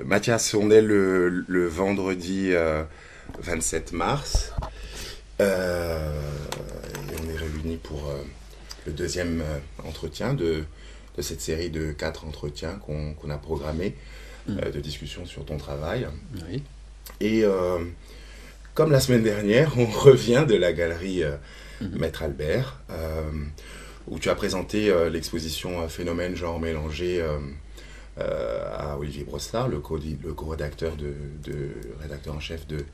Mathias, on est le vendredi 27 mars. Et on est réunis pour le deuxième entretien de cette série de 4 entretiens qu'on a programmés de discussion sur ton travail. Oui. Et comme la semaine dernière, on revient de la galerie Maître Albert, où tu as présenté l'exposition Phénomène genre mélangé à Olivier Brossard, le co-rédacteur rédacteur en chef de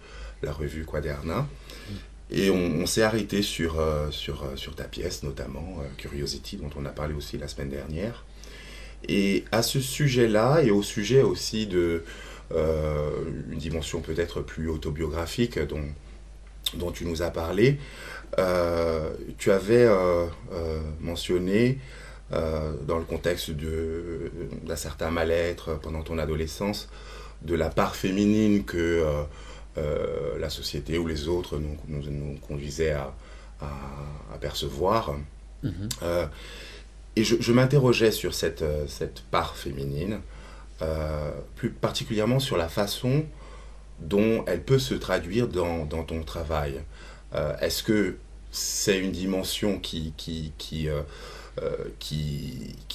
la revue Quaderna. Et on s'est arrêté sur ta pièce, notamment Curiosity, dont on a parlé aussi la semaine dernière. Et à ce sujet-là, et au sujet aussi de une dimension peut-être plus autobiographique dont tu nous as parlé, tu avais mentionné, dans le contexte d'un certain mal-être pendant ton adolescence, de la part féminine que la société ou les autres nous conduisaient à percevoir. Et je m'interrogeais sur cette part féminine, plus particulièrement sur la façon dont elle peut se traduire dans ton travail. Est-ce que c'est une dimension qui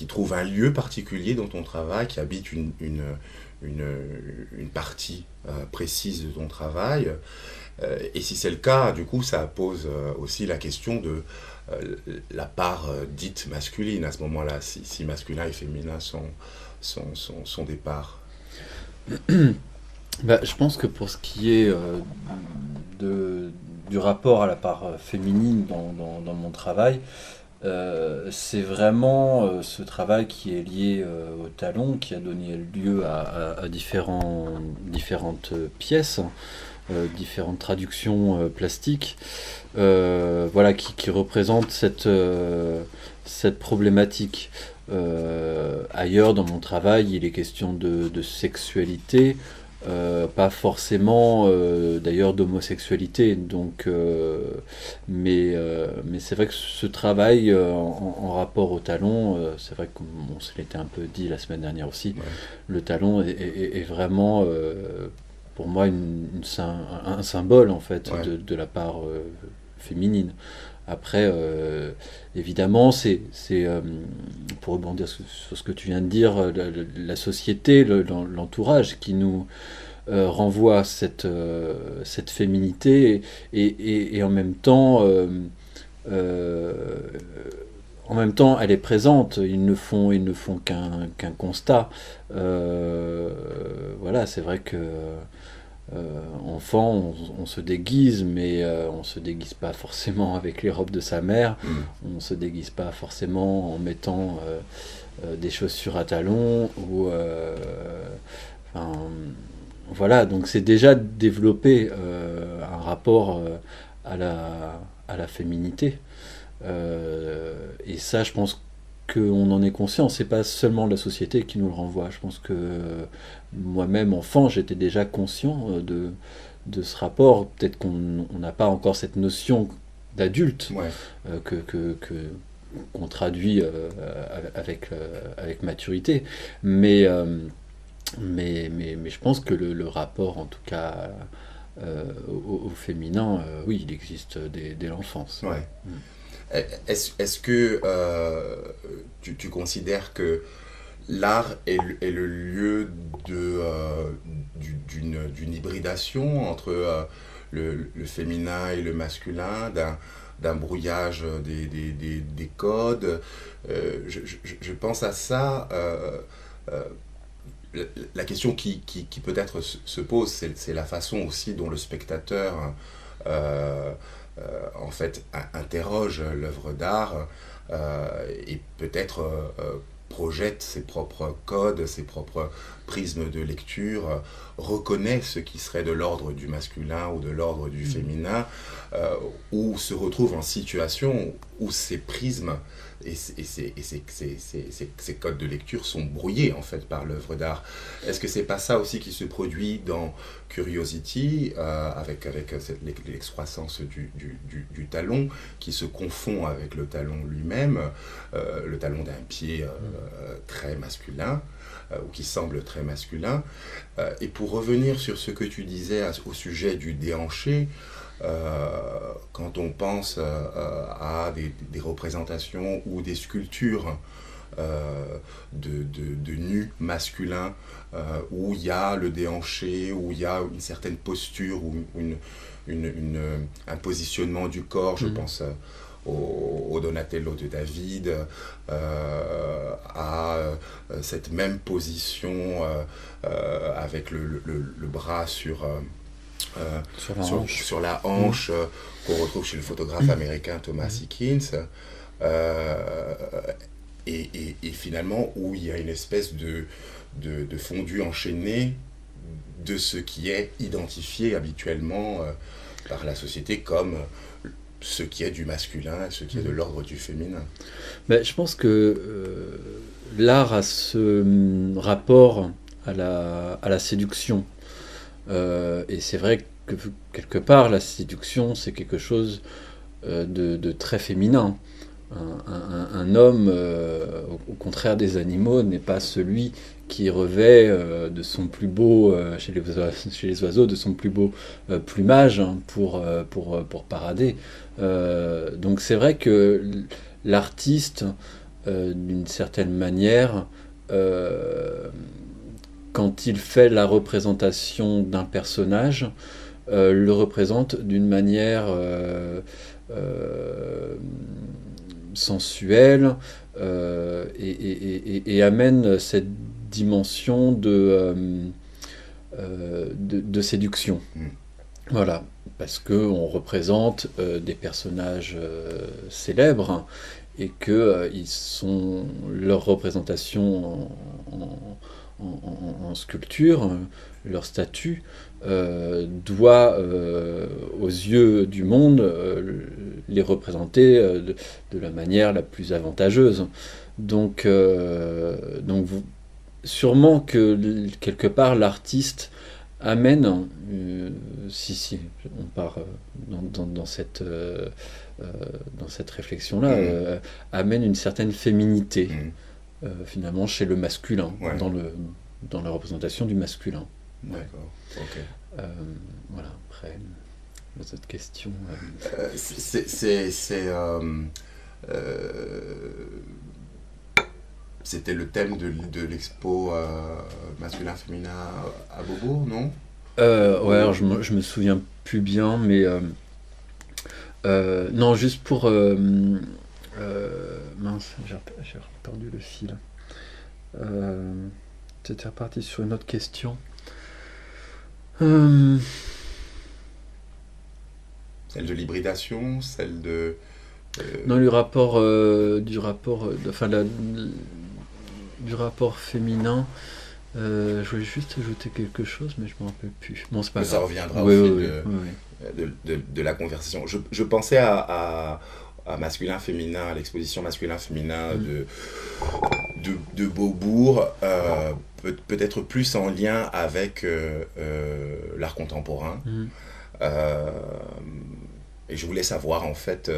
trouve un lieu particulier dans ton travail, qui habite une partie précise de ton travail, et si c'est le cas, du coup, ça pose aussi la question de la part dite masculine à ce moment-là, si masculin et féminin sont des parts. Je pense que pour ce qui est du rapport à la part féminine dans mon travail, c'est vraiment ce travail qui est lié au talon, qui a donné lieu à différentes pièces, différentes traductions plastiques, qui représentent cette problématique. Ailleurs dans mon travail, il est question de sexualité, pas forcément d'ailleurs d'homosexualité, donc mais c'est vrai que ce travail en rapport au talon, c'est vrai qu'on se l'était un peu dit la semaine dernière aussi, ouais. Le talon est vraiment pour moi un symbole en fait, ouais. de la part féminine. Après, évidemment, c'est pour rebondir sur ce que tu viens de dire, la société, l'entourage qui nous renvoie à cette féminité et en même temps, elle est présente. Ils ne font qu'un constat. C'est vrai que enfant, on se déguise, mais on se déguise pas forcément avec les robes de sa mère. On se déguise pas forcément en mettant des chaussures à talons donc c'est déjà développé un rapport à la féminité. Et ça, je pense qu'on en est conscient. C'est pas seulement la société qui nous le renvoie. Je pense que moi-même, enfant, j'étais déjà conscient de ce rapport. Peut-être qu'on n'a pas encore cette notion d'adulte, ouais. Qu'on traduit avec maturité. Mais je pense que le rapport, en tout cas, au féminin, oui, il existe dès l'enfance. Ouais. Est-ce que tu considères que l'art est le lieu d'une hybridation entre le féminin et le masculin, d'un brouillage des codes? Je pense à ça. La question qui peut-être se pose, c'est la façon aussi dont le spectateur en fait interroge l'œuvre d'art et peut-être projette ses propres codes, ses propres prismes de lecture, reconnaît ce qui serait de l'ordre du masculin ou de l'ordre du féminin, ou se retrouve en situation où ces prismes ces codes de lecture sont brouillés en fait par l'œuvre d'art. Est-ce que c'est pas ça aussi qui se produit dans Curiosity, avec l'excroissance du talon, qui se confond avec le talon lui-même, le talon d'un pied très masculin, ou qui semble très masculin. Et pour revenir sur ce que tu disais au sujet du déhanché, quand on pense à des représentations ou des sculptures de nus masculins, où il y a le déhanché, où il y a une certaine posture, ou un positionnement du corps, je pense au Donatello de David, à cette même position avec le bras sur la hanche, qu'on retrouve chez le photographe américain Thomas Hickins, et finalement où il y a une espèce de fondu enchaîné de ce qui est identifié habituellement par la société comme ce qui est du masculin, ce qui est de l'ordre du féminin. Ben, je pense que l'art a ce rapport à la séduction. Et c'est vrai que quelque part, la séduction, c'est quelque chose de très féminin. Un homme, au contraire des animaux, n'est pas celui qui revêt de son plus beau, chez les oiseaux, de son plus beau plumage pour parader. Donc c'est vrai que l'artiste, d'une certaine manière, quand il fait la représentation d'un personnage, le représente d'une manière sensuelle, et amène cette dimension de séduction. Voilà, parce qu'on représente des personnages célèbres, et que leur représentation en sculpture, leur statut, doit, aux yeux du monde, les représenter de la manière la plus avantageuse. Donc sûrement que quelque part l'artiste amène, si on part dans cette réflexion-là, amène une certaine féminité, finalement, chez le masculin, dans la représentation du masculin. Ouais. D'accord, ok. Voilà, après, les autres questions. C'était le thème de l'expo masculin-féminin à Beaubourg, non? Ouais, alors je me souviens plus bien, mais non, juste pour mince, j'ai perdu le fil. J'étais reparti sur une autre question. Celle de l'hybridation, celle de... Non, du rapport féminin. Je voulais juste ajouter quelque chose, mais je ne me rappelle plus. Bon, c'est pas grave. Ça reviendra au fil de la conversation. Je pensais à masculin-féminin, à l'exposition masculin-féminin de Beaubourg, peut-être plus en lien avec l'art contemporain. Et je voulais savoir, en fait,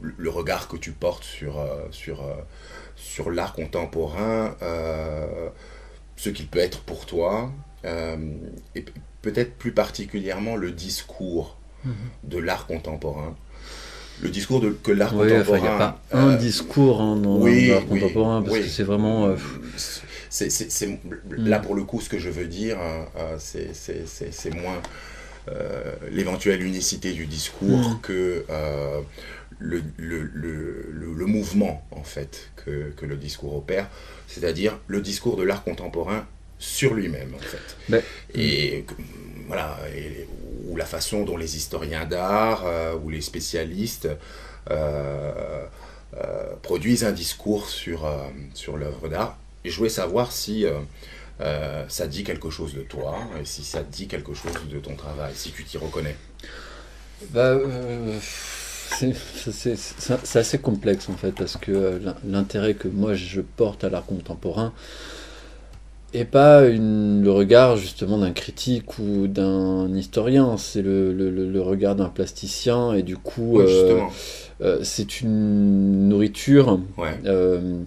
le regard que tu portes sur l'art contemporain, ce qu'il peut être pour toi, et peut-être plus particulièrement le discours de l'art contemporain. Le discours que l'art contemporain... Il n'y a pas un discours dans l'art contemporain, parce que c'est vraiment... Là, pour le coup, ce que je veux dire, c'est moins l'éventuelle unicité du discours que le mouvement, en fait, que le discours opère, c'est-à-dire le discours de l'art contemporain sur lui-même, en fait. Ou la façon dont les historiens d'art ou les spécialistes produisent un discours sur l'œuvre d'art. Et je voulais savoir si ça dit quelque chose de toi, et si ça dit quelque chose de ton travail, si tu t'y reconnais. c'est assez complexe en fait, parce que l'intérêt que moi je porte à l'art contemporain est pas le regard justement d'un critique ou d'un historien, c'est le regard d'un plasticien, et du coup Ouais, justement. c'est une nourriture. Ouais. euh,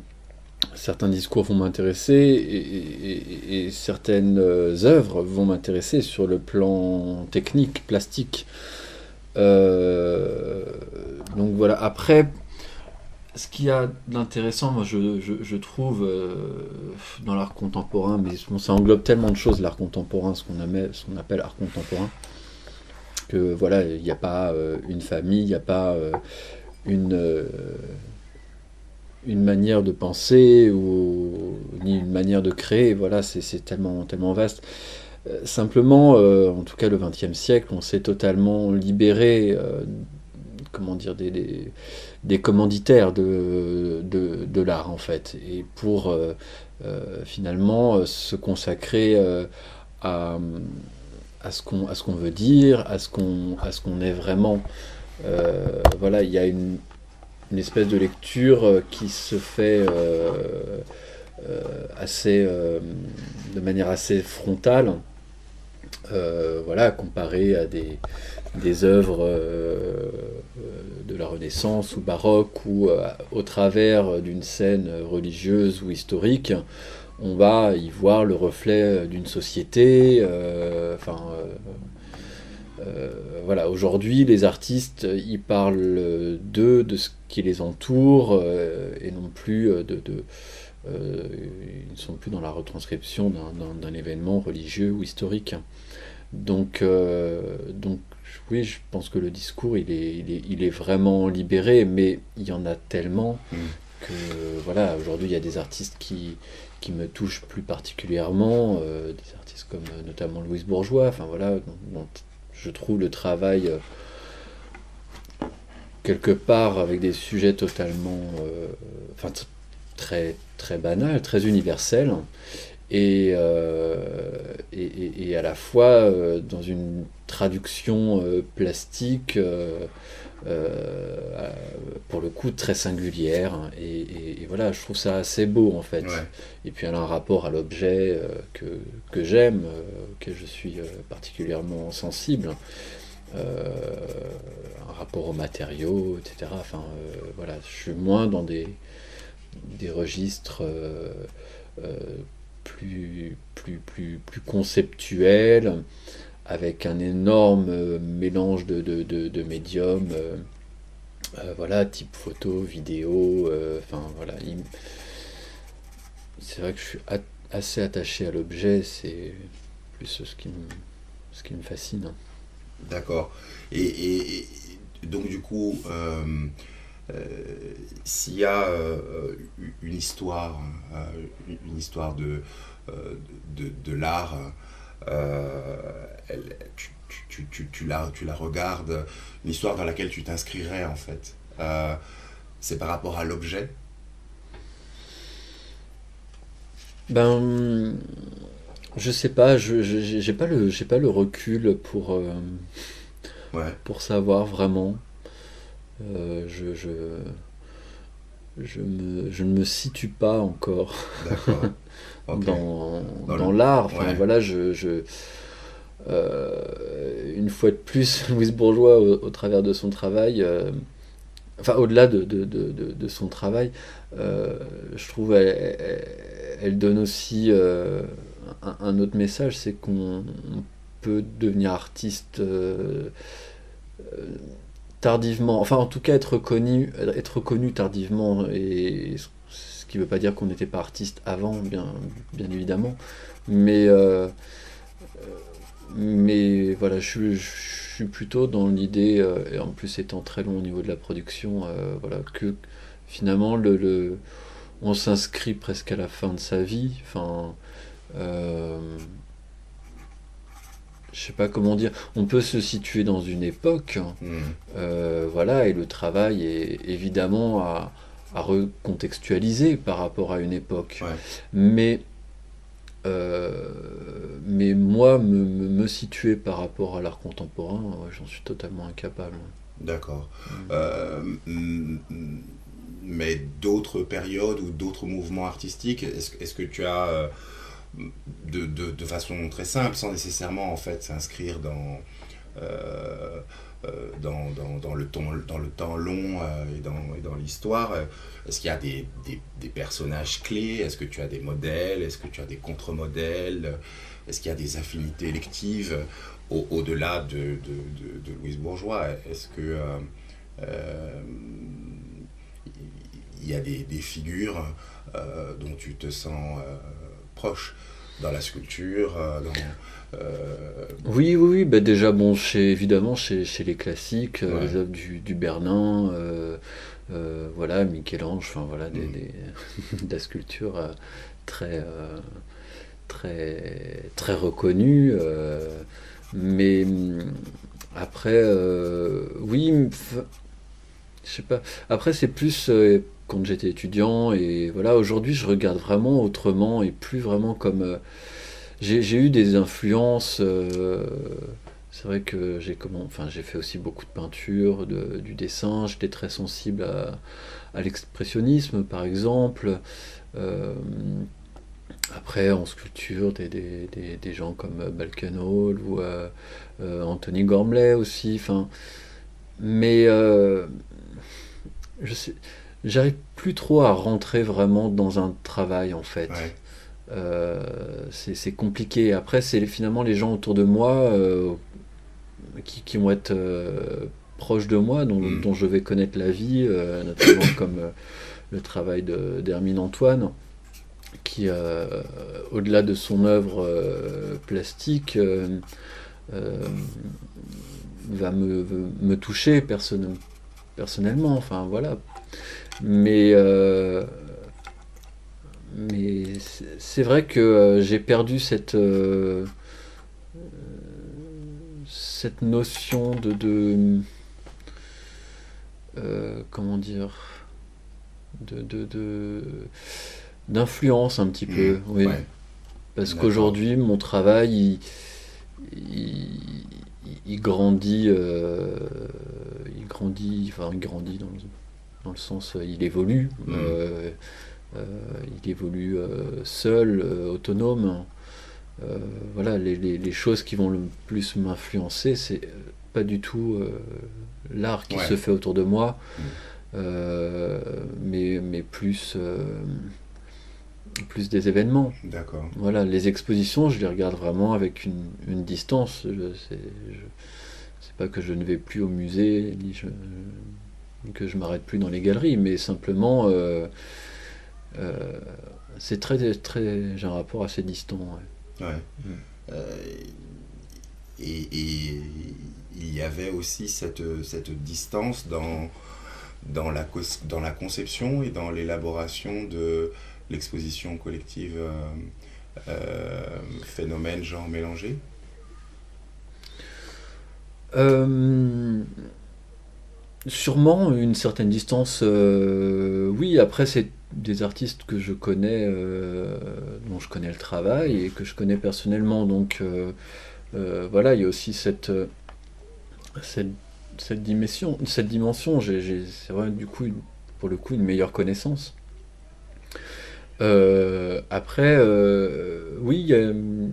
Certains discours vont m'intéresser, et certaines œuvres vont m'intéresser sur le plan technique, plastique. Euh, donc voilà. Après, ce qu'il y a d'intéressant, moi je trouve, dans l'art contemporain, mais bon, ça englobe tellement de choses, l'art contemporain, ce qu'on appelle art contemporain, que voilà, il n'y a pas une famille, il n'y a pas une, euh, une manière de penser, ni une manière de créer. Voilà, c'est tellement, tellement vaste. Simplement, en tout cas le XXe siècle, on s'est totalement libéré, comment dire, des commanditaires de l'art en fait, et pour finalement se consacrer à, à ce qu'on veut dire, à ce qu'on est vraiment. Voilà, il y a une espèce de lecture qui se fait assez, de manière assez frontale, voilà, comparée à des œuvres de la Renaissance ou baroque, ou au travers d'une scène religieuse ou historique, on va y voir le reflet d'une société. Voilà, aujourd'hui, les artistes, ils parlent d'eux, de ce qui les entoure, et non plus ils ne sont plus dans la retranscription d'un événement religieux ou historique. Donc, oui, je pense que le discours, il est vraiment libéré, mais il y en a tellement Mm. que, voilà, aujourd'hui, il y a des artistes qui me touchent plus particulièrement, des artistes comme notamment Louise Bourgeois, enfin voilà, dont je trouve le travail quelque part avec des sujets totalement, enfin, très, très banals, très universels, et à la fois dans une traduction plastique, euh, pour le coup très singulière, et voilà, je trouve ça assez beau en fait. Ouais. Et puis elle a un rapport à l'objet que j'aime, auquel je suis particulièrement sensible, euh, un rapport aux matériaux, etc. Enfin, voilà, je suis moins dans des registres euh, plus conceptuels, avec un énorme mélange de médiums, voilà, type photo, vidéo, enfin voilà. C'est vrai que je suis assez attaché à l'objet, c'est plus ce qui me fascine. D'accord. Et donc du coup, euh, s'il y a une histoire de l'art, tu la regardes, une histoire dans laquelle tu t'inscrirais en fait. C'est par rapport à l'objet. Ben, je sais pas, j'ai pas le recul Ouais, pour savoir vraiment. Je, je ne me situe pas encore d'accord. Ok. Dans dans le... l'art. Enfin Ouais, voilà, une fois de plus, Louise Bourgeois, au travers de son travail, enfin au-delà de son travail, euh, je trouve elle donne aussi un autre message, c'est qu'on peut devenir artiste euh, tardivement, enfin en tout cas être reconnu tardivement, et ce qui ne veut pas dire qu'on n'était pas artiste avant, bien évidemment, mais, mais voilà, je suis plutôt dans l'idée, et en plus étant très long au niveau de la production, voilà, que finalement on s'inscrit presque à la fin de sa vie, enfin, euh, je sais pas comment dire, on peut se situer dans une époque, hmm, voilà, et le travail est évidemment à recontextualiser par rapport à une époque. ouais. Mais, mais moi, me situer par rapport à l'art contemporain, ouais, j'en suis totalement incapable. D'accord. Mais d'autres périodes ou d'autres mouvements artistiques, est-ce que tu as, de façon très simple, sans nécessairement en fait s'inscrire euh, dans le temps long et dans l'histoire, est-ce qu'il y a des personnages clés? Est-ce que tu as des modèles? Est-ce que tu as des contre-modèles? Est-ce qu'il y a des affinités électives au-delà de Louise Bourgeois? Est-ce que euh, il y a des figures dont tu te sens proche dans la sculpture, Oui, oui, oui, bah déjà, bon, évidemment, chez les classiques, ouais. les œuvres du Bernin, voilà, Michel-Ange, enfin voilà, Mm. de la sculpture très, très reconnue. Mais après, oui, je sais pas. Après, c'est plus quand j'étais étudiant, et voilà, aujourd'hui, je regarde vraiment autrement et plus vraiment comme. J'ai eu des influences. C'est vrai que enfin, j'ai fait aussi beaucoup de peinture, du dessin. J'étais très sensible à l'expressionnisme, par exemple. Euh, Après, en sculpture, des gens comme Balkenhol ou Anthony Gormley aussi. Enfin, mais je sais, j'arrive plus trop à rentrer vraiment dans un travail en fait. Ouais. C'est compliqué. Après, c'est finalement les gens autour de moi qui vont être proches de moi, Mm. dont je vais connaître la vie, notamment comme le travail d'Hermine Antoine, qui, au-delà de son œuvre plastique, euh, va me toucher personnellement. Enfin, voilà. Mais, euh, mais c'est vrai que j'ai perdu cette notion comment dire, de d'influence un petit Mm. peu, oui. Ouais. Parce D'accord. qu'aujourd'hui, mon travail, il, il grandit, enfin, il grandit dans le sens, il évolue, Mm. euh, il évolue seul, autonome. Voilà, les choses qui vont le plus m'influencer, c'est pas du tout l'art qui se Ouais. fait autour de moi, Mm. mais plus des événements. D'accord. Voilà, les expositions, je les regarde vraiment avec une distance. C'est pas que je ne vais plus au musée, ni que je m'arrête plus dans les galeries, mais simplement, euh, c'est j'ai un rapport assez distant. Ouais. Ouais. Euh, et il y avait aussi cette distance dans la conception et dans l'élaboration de l'exposition collective phénomène genre mélangé. Euh, Sûrement une certaine distance, oui. Après, c'est des artistes que je connais, dont je connais le travail et que je connais personnellement. Donc voilà, il y a aussi cette, cette dimension. C'est vrai, du coup, pour le coup, une meilleure connaissance. Après, oui, il y a une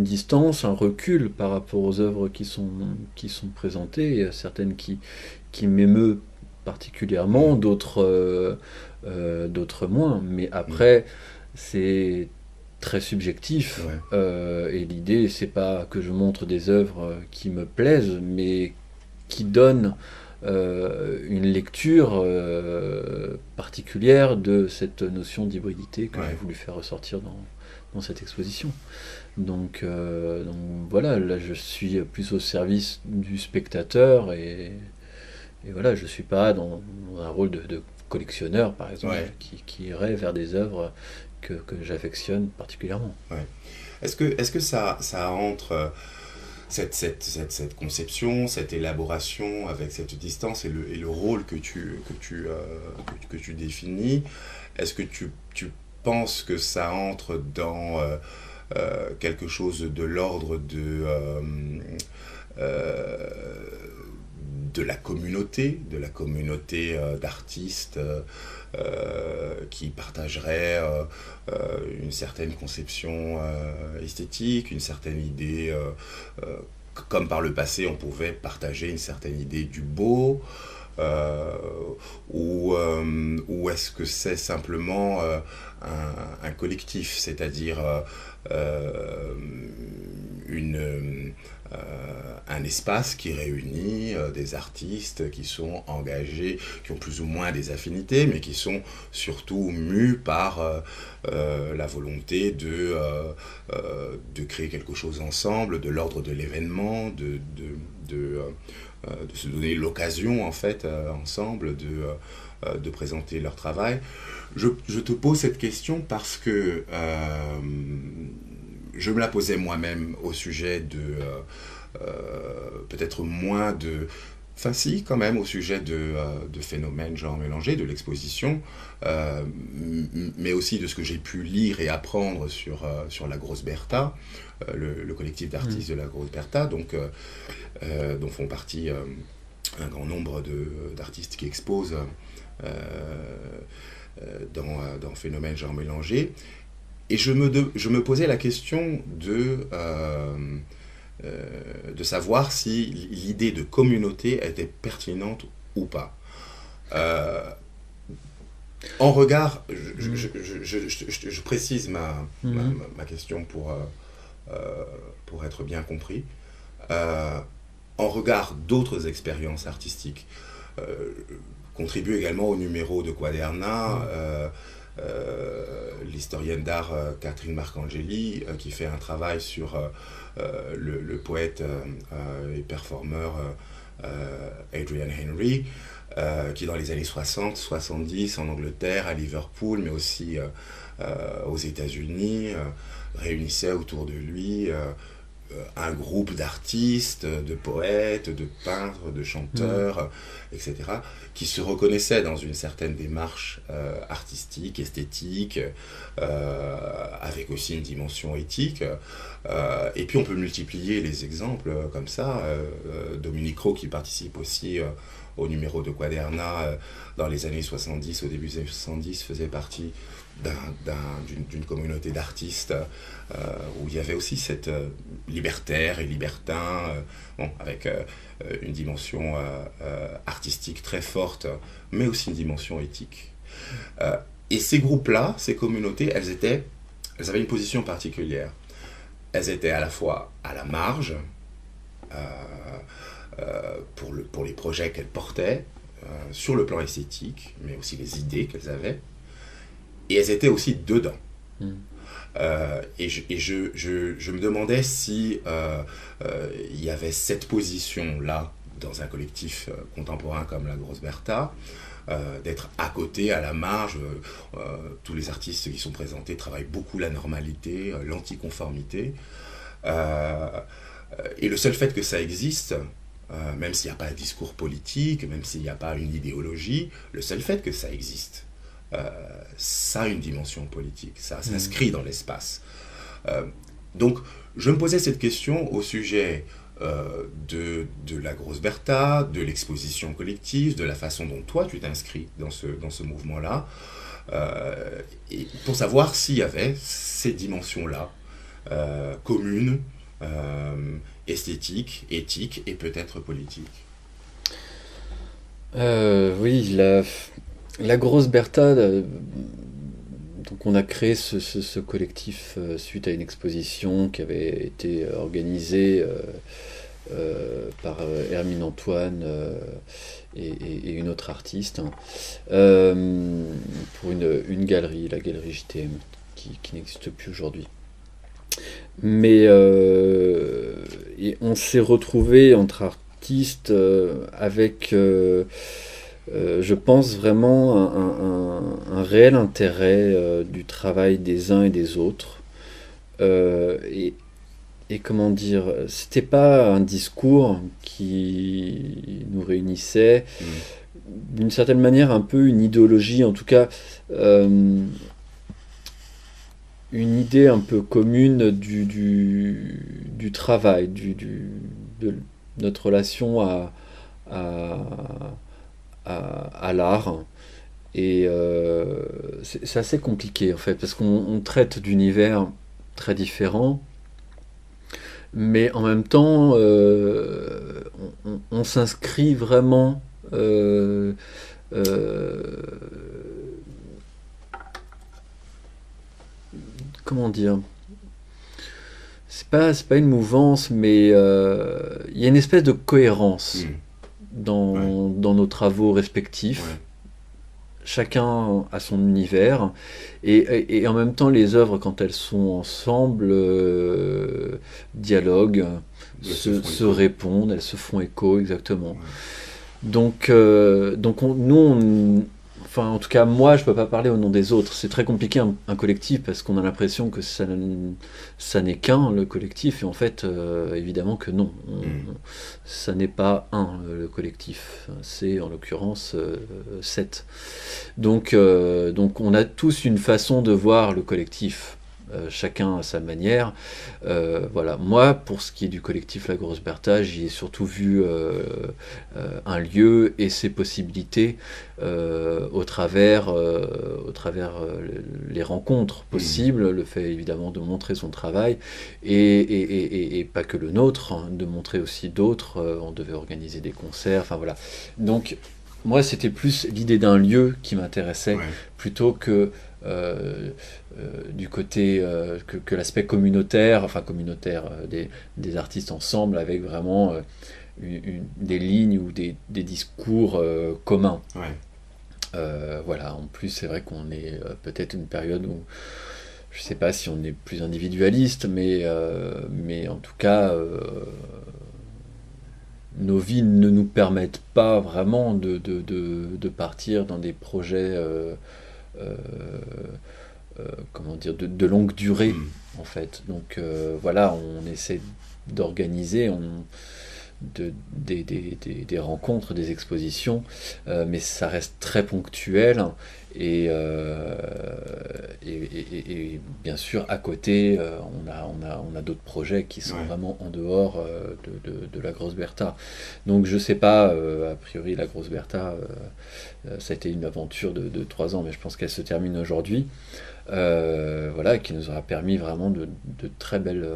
distance, un recul par rapport aux œuvres qui sont présentées. Il y a certaines qui m'émeut particulièrement, Mm. d'autres moins. Mais Mm. après, c'est très subjectif. Ouais. Et l'idée, c'est pas que je montre des œuvres qui me plaisent, mais qui donnent une lecture particulière de cette notion d'hybridité que j'ai Ouais. voulu faire ressortir dans cette exposition. Donc voilà, là je suis plus au service du spectateur et voilà, je suis pas dans un rôle de collectionneur par exemple Ouais. qui irait vers des œuvres que j'affectionne particulièrement. Ouais. Est-ce que ça entre cette conception, cette élaboration avec cette distance et le rôle que tu définis, est-ce que tu penses que ça entre dans quelque chose de l'ordre euh, de la communauté d'artistes qui partageraient une certaine conception esthétique, une certaine idée, comme par le passé on pouvait partager une certaine idée du beau, ou est-ce que c'est simplement un collectif, c'est-à-dire une, un espace qui réunit des artistes qui sont engagés, qui ont plus ou moins des affinités, mais qui sont surtout mus par la volonté de créer quelque chose ensemble, de l'ordre de l'événement, de se donner l'occasion en fait ensemble de présenter leur travail. Je te pose cette question parce que je me la posais moi-même au sujet de peut-être moins de... Enfin si, quand même, au sujet de phénomènes genre mélangés, de l'exposition, mais aussi de ce que j'ai pu lire et apprendre sur la Grosse Bertha, le collectif d'artistes de la Grosse Bertha, dont font partie un grand nombre d'artistes qui exposent dans phénomènes genre mélangés. Et je me posais la question de savoir si l'idée de communauté était pertinente ou pas. En regard, je précise ma question pour être bien compris, en regard d'autres expériences artistiques, contribue également au numéro de Quaderna, l'historienne d'art Catherine Marcangeli, qui fait un travail sur le poète et performeur Adrian Henry, qui dans les années 60-70 en Angleterre, à Liverpool, mais aussi aux États-Unis, réunissait autour de lui un groupe d'artistes, de poètes, de peintres, de chanteurs, etc., qui se reconnaissaient dans une certaine démarche artistique, esthétique, avec aussi une dimension éthique. Et puis on peut multiplier les exemples comme ça. Dominique Rowe, qui participe aussi au numéro de Quaderna dans les années 70, au début des années 70, faisait partie d'une communauté d'artistes où il y avait aussi cette libertaire et libertin, avec une dimension artistique très forte, mais aussi une dimension éthique. Et ces groupes-là, ces communautés, elles avaient une position particulière. Elles étaient à la fois à la marge pour les projets qu'elles portaient, sur le plan esthétique, mais aussi les idées qu'elles avaient, et elles étaient aussi dedans. Et je me demandais si il y avait cette position-là dans un collectif contemporain comme la Grosse Bertha, d'être à côté, à la marge. Tous les artistes qui sont présentés travaillent beaucoup la normalité, l'anticonformité. Et le seul fait que ça existe, même s'il n'y a pas un discours politique, même s'il n'y a pas une idéologie, le seul fait que ça existe, ça a une dimension politique, ça s'inscrit dans l'espace. Donc, je me posais cette question au sujet de la Grosse Bertha, de l'exposition collective, de la façon dont toi tu t'inscris dans ce mouvement-là, et pour savoir s'il y avait ces dimensions-là, communes, esthétiques, éthiques et peut-être politiques. Oui, la Grosse Bertha, donc on a créé ce collectif suite à une exposition qui avait été organisée par Hermine Antoine et une autre artiste, pour une galerie, la galerie JTM, qui n'existe plus aujourd'hui. Mais et on s'est retrouvés entre artistes avec, je pense, vraiment un réel intérêt du travail des uns et des autres. Et comment dire, c'était pas un discours qui nous réunissait, d'une certaine manière un peu une idéologie, en tout cas une idée un peu commune du travail, de notre relation à, à l'art. Et c'est assez compliqué en fait, parce qu'on traite d'univers très différents, mais en même temps, on s'inscrit vraiment, euh, euh, comment dire, c'est pas une mouvance, mais il y a une espèce de cohérence Mm. Ouais, dans nos travaux respectifs. ouais. Chacun a son univers, et en même temps les œuvres, quand elles sont ensemble, dialoguent, Elles se font se écho. répondent, elles se font écho, exactement. Ouais. Donc enfin en tout cas moi je peux pas parler au nom des autres. C'est très compliqué un collectif, parce qu'on a l'impression que ça n'est qu'un, le collectif, et en fait évidemment que non. Mm. Ça n'est pas un, le collectif. C'est en l'occurrence 7. Donc on a tous une façon de voir le collectif. Chacun à sa manière. Voilà. Moi, pour ce qui est du collectif La Grosse Bertha, j'y ai surtout vu un lieu et ses possibilités au travers les rencontres Mm. possibles, le fait évidemment de montrer son travail, et pas que le nôtre, hein, de montrer aussi d'autres. On devait organiser des concerts, enfin voilà. Donc moi, c'était plus l'idée d'un lieu qui m'intéressait, Ouais. plutôt que euh, du côté que l'aspect communautaire, enfin communautaire, des artistes ensemble, avec vraiment des lignes ou des discours communs. Ouais. Voilà. En plus, c'est vrai qu'on est peut-être une période où je sais pas si on est plus individualiste, mais en tout cas, nos vies ne nous permettent pas vraiment de partir dans des projets, euh, comment dire, de longue durée, Mm. en fait. Donc voilà, on essaie d'organiser des rencontres, des expositions, mais ça reste très ponctuel. Et bien sûr, à côté, on a d'autres projets qui sont Ouais. vraiment en dehors de la Grosse Bertha. Donc je sais pas, a priori la Grosse Bertha, ça a été une aventure de 3 ans, mais je pense qu'elle se termine aujourd'hui. Voilà, qui nous aura permis vraiment de très belles,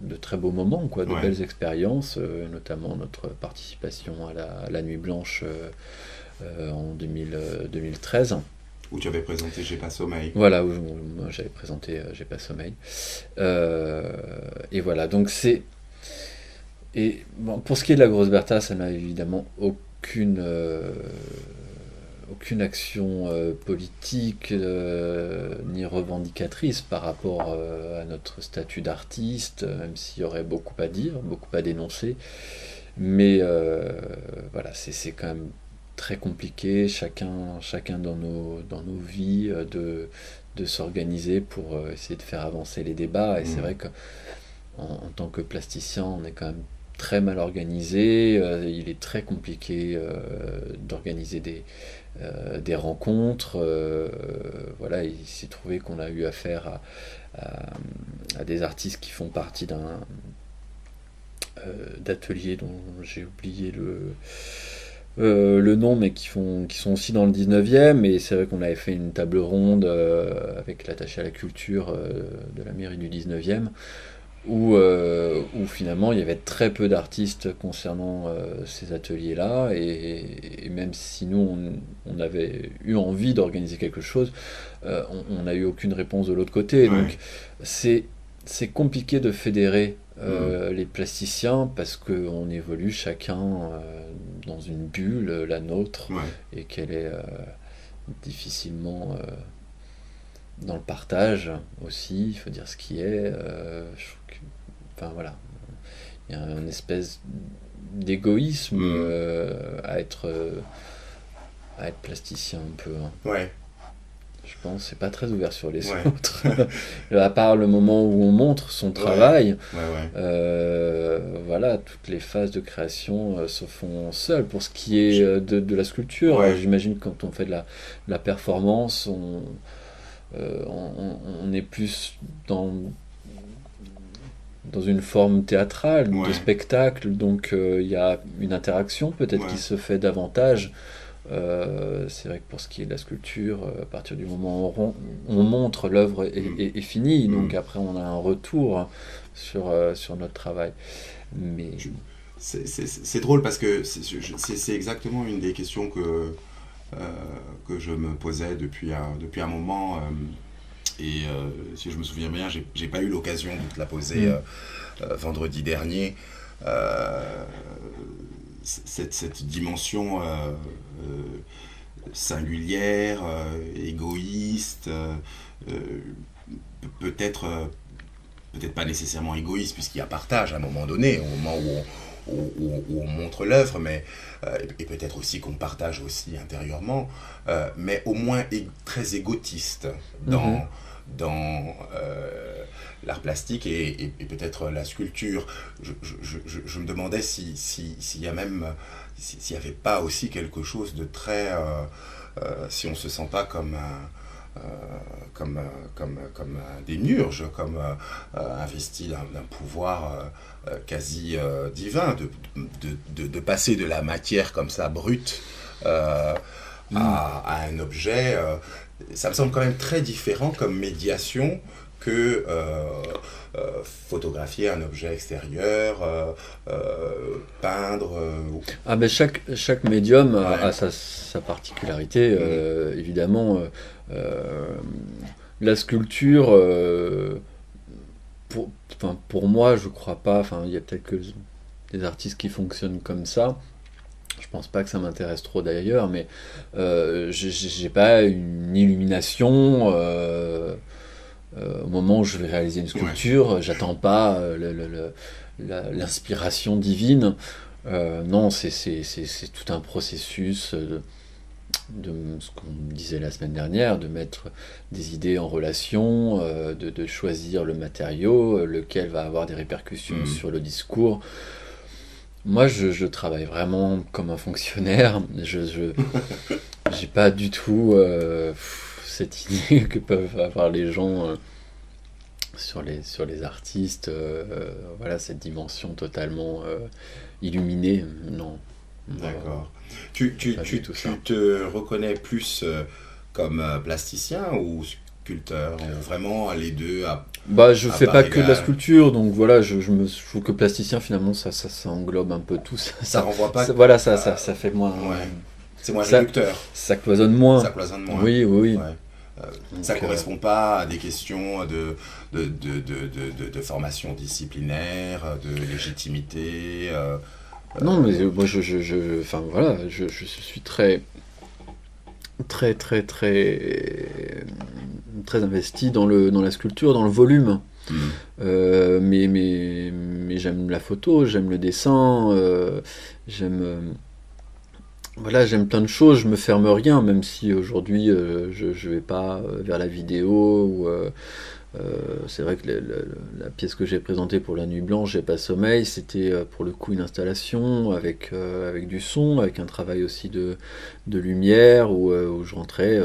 de très beaux moments, quoi, de Ouais. belles expériences, notamment notre participation à la Nuit Blanche en 2013. Où tu avais présenté J'ai pas sommeil. Voilà, où moi j'avais présenté J'ai pas sommeil. Euh, et voilà, donc c'est. Et bon, pour ce qui est de la Grosse Bertha, ça n'a évidemment aucune action politique ni revendicatrice par rapport à notre statut d'artiste, même s'il y aurait beaucoup à dire, beaucoup à dénoncer. Mais voilà, c'est quand même très compliqué, chacun dans nos vies, de s'organiser pour essayer de faire avancer les débats. Et c'est Mm. vrai qu'en tant que plasticien, on est quand même très mal organisé. Il est très compliqué d'organiser des rencontres. Voilà, il s'est trouvé qu'on a eu affaire à des artistes qui font partie d'un d'ateliers dont j'ai oublié le nom, mais qui sont aussi dans le 19e. Et c'est vrai qu'on avait fait une table ronde avec l'attaché à la culture de la mairie du 19e, où finalement il y avait très peu d'artistes concernant ces ateliers-là, et même si nous on avait eu envie d'organiser quelque chose, on n'a eu aucune réponse de l'autre côté. Ouais. Donc c'est c'est compliqué de fédérer Mm. les plasticiens, parce qu'on évolue chacun dans une bulle, la nôtre, Ouais. et qu'elle est difficilement dans le partage aussi. Il faut dire ce qui est. Enfin voilà, il y a une espèce d'égoïsme Mm. à être plasticien un peu, hein. Ouais. Je pense c'est pas très ouvert sur les Ouais. autres. À part le moment où on montre son Ouais. travail, Ouais. Ouais. voilà, toutes les phases de création se font seules. Pour ce qui est Je- de la sculpture, Ouais. j'imagine que quand on fait de la performance, on est plus dans, dans une forme théâtrale, de Ouais. spectacle, donc il y a une interaction peut-être Ouais. qui se fait davantage. C'est vrai que pour ce qui est de la sculpture, à partir du moment où on montre l'œuvre Mm. est finie, donc Mm. après on a un retour sur notre travail. Mais Je- c'est drôle parce que c'est exactement une des questions euh, que je me posais depuis un moment. Et si je me souviens bien, j'ai pas eu l'occasion de te la poser mm, vendredi dernier. Euh, cette dimension singulière, égoïste, euh, peut-être peut-être pas nécessairement égoïste, puisqu'il y a partage à un moment donné, au moment où on montre l'œuvre, mais et peut-être aussi qu'on partage aussi intérieurement, mais au moins très égotiste mhm. dans l'art plastique et peut-être la sculpture. Je me demandais s'il y a même s'il n'y avait pas aussi quelque chose de très si on se sent pas comme euh, comme un démiurge, comme investi d'un pouvoir quasi divin, de passer de la matière comme ça brute euh, Mm. à un objet. Ça me semble quand même très différent comme médiation que photographier un objet extérieur, peindre. Ah ben chaque médium Ouais. a sa particularité, Mm. évidemment. Euh, la sculpture, enfin, pour moi, je crois pas. Enfin, il y a peut-être que des artistes qui fonctionnent comme ça. Je pense pas que ça m'intéresse trop d'ailleurs, mais j'ai pas une illumination au moment où je vais réaliser une Ouais. sculpture. J'attends pas l'inspiration divine. Non, c'est tout un processus de ce qu'on disait la semaine dernière, de mettre des idées en relation, de choisir le matériau, lequel va avoir des répercussions Mm. sur le discours. Moi, je travaille vraiment comme un fonctionnaire. J'ai pas du tout cette idée que peuvent avoir les gens sur les artistes. Voilà, cette dimension totalement illuminée. Non, D'accord. pas du tout Tu ça. te reconnais plus comme plasticien ou sculpteur, ou vraiment les deux Bah, je à fais part pas que de la égale? sculpture, donc voilà, je trouve que plasticien finalement ça englobe un peu tout. Ça renvoie pas Voilà, à... ça fait moins. Ouais, c'est moins Ça, réducteur, ça cloisonne ça moins. cloisonne moins. Oui, oui, oui. Ouais. Ça Donc, correspond pas à des questions de formation disciplinaire, de légitimité. non, mais Euh, moi, enfin voilà, je suis très, très, très, très, très investi dans la sculpture, dans le volume. hmm, Mais j'aime la photo, j'aime le dessin, j'aime, voilà, j'aime plein de choses. Je me ferme rien, même si aujourd'hui je vais pas vers la vidéo c'est vrai que la pièce que j'ai présentée pour la Nuit Blanche, J'ai pas sommeil, c'était pour le coup une installation avec du son, avec un travail aussi de lumière où je rentrais,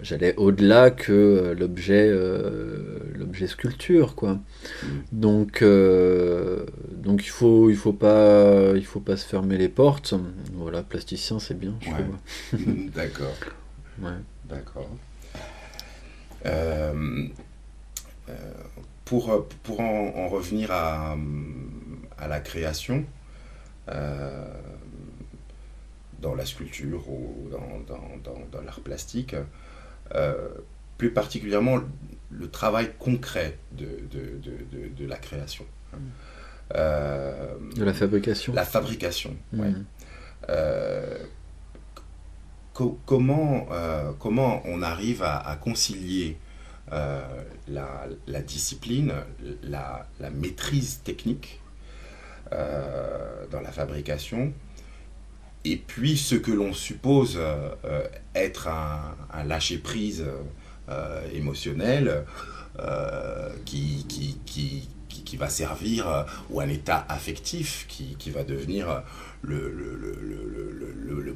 j'allais au-delà que l'objet sculpture, quoi. hmm. Donc il faut pas se fermer les portes. Voilà, plasticien c'est bien, je Ouais, trouve. d'accord, Ouais. d'accord. Euh, pour en revenir à la création, euh, dans la sculpture ou dans l'art plastique, euh, plus particulièrement le travail concret de la création. Euh, De la fabrication. la fabrication, ouais. Mhm. Euh, comment on arrive à concilier euh, la discipline, la maîtrise technique dans la fabrication, et puis ce que l'on suppose être un lâcher-prise émotionnel qui va servir, ou un état affectif qui va devenir le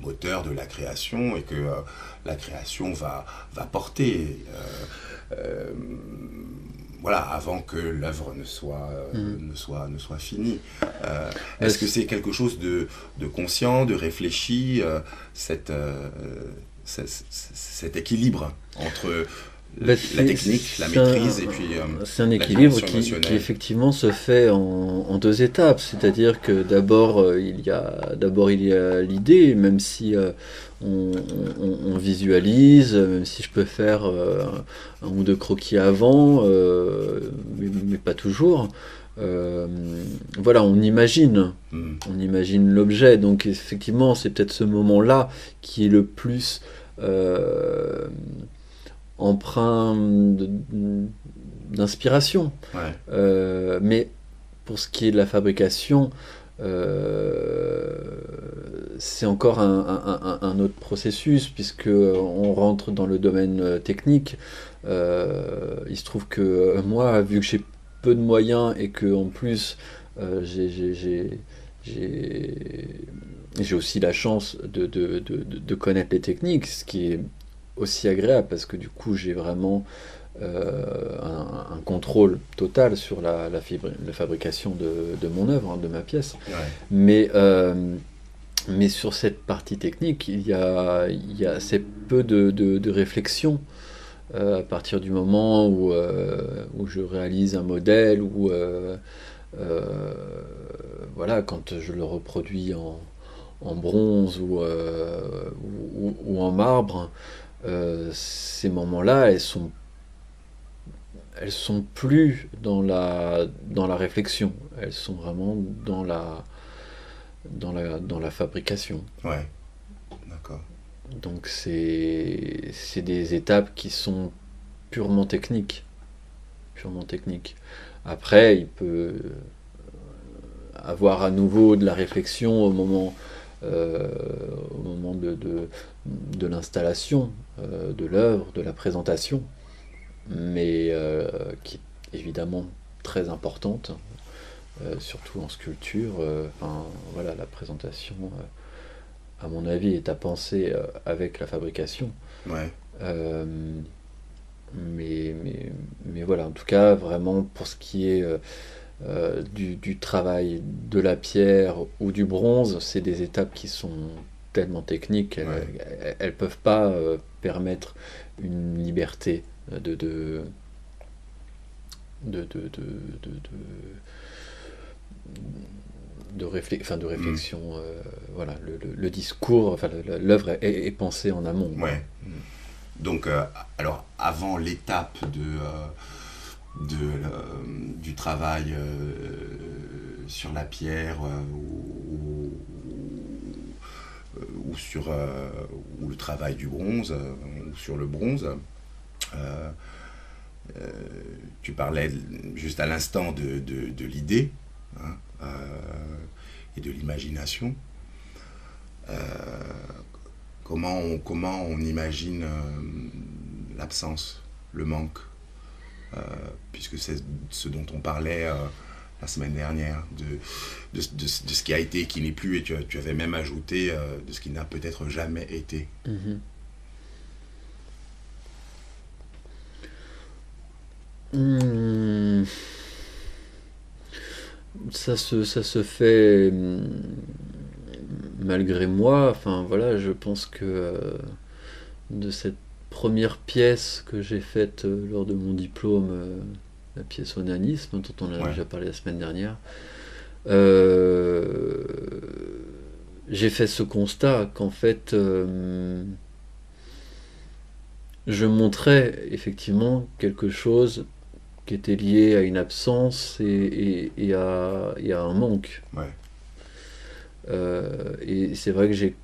moteur de la création, et que la création va porter. Euh, voilà, avant que l'œuvre ne soit finie. Est-ce que c'est quelque chose de conscient, de réfléchi, cet équilibre entre la technique, la maîtrise et puis c'est un équilibre qui effectivement se fait en deux étapes. C'est-à-dire que d'abord il y a l'idée, même si on visualise, même si je peux faire un ou deux croquis avant, mais pas toujours. Voilà, on imagine l'objet. Donc effectivement, c'est peut-être ce moment-là qui est le plus empreint d'inspiration. Ouais. Mais pour ce qui est de la fabrication, c'est encore un autre processus, puisque on rentre dans le domaine technique. Il se trouve que moi, vu que j'ai peu de moyens et que en plus j'ai aussi la chance de connaître les techniques, ce qui est aussi agréable, parce que du coup j'ai vraiment un contrôle total sur la fabrication de mon œuvre, de ma pièce. Ouais. Mais sur cette partie technique, il y a assez peu de réflexion à partir du moment où je réalise un modèle, ou voilà, quand je le reproduis en bronze ou en marbre. Ces moments-là, elles sont plus dans la réflexion, elles sont vraiment dans la fabrication. Ouais, d'accord. Donc c'est des étapes qui sont purement techniques. Après, il peut avoir à nouveau de la réflexion au moment de l'installation de l'œuvre, de la présentation, mais qui est évidemment très importante, surtout en sculpture. Voilà, la présentation, à mon avis, est à penser avec la fabrication. Ouais. Mais voilà, en tout cas, vraiment pour ce qui est du travail de la pierre ou du bronze, c'est des étapes qui sont tellement techniques, elles peuvent pas permettre une liberté de réflexion. Voilà, le discours, enfin l'œuvre est pensée en amont. Ouais. Donc, alors, avant l'étape du travail sur la pierre ou le travail du bronze, ou sur le bronze, tu parlais juste à l'instant de l'idée, hein, et de l'imagination. Comment on imagine l'absence, le manque, puisque c'est ce dont on parlait la semaine dernière, de ce qui a été et qui n'est plus, et tu avais même ajouté de ce qui n'a peut-être jamais été. Mm-hmm. Ça se fait malgré moi. Enfin voilà, je pense que de cette première pièce que j'ai faite lors de mon diplôme, la pièce Onanisme, dont on a déjà parlé la semaine dernière, j'ai fait ce constat qu'en fait je montrais effectivement quelque chose qui était lié à une absence et à un manque. Et c'est vrai que j'ai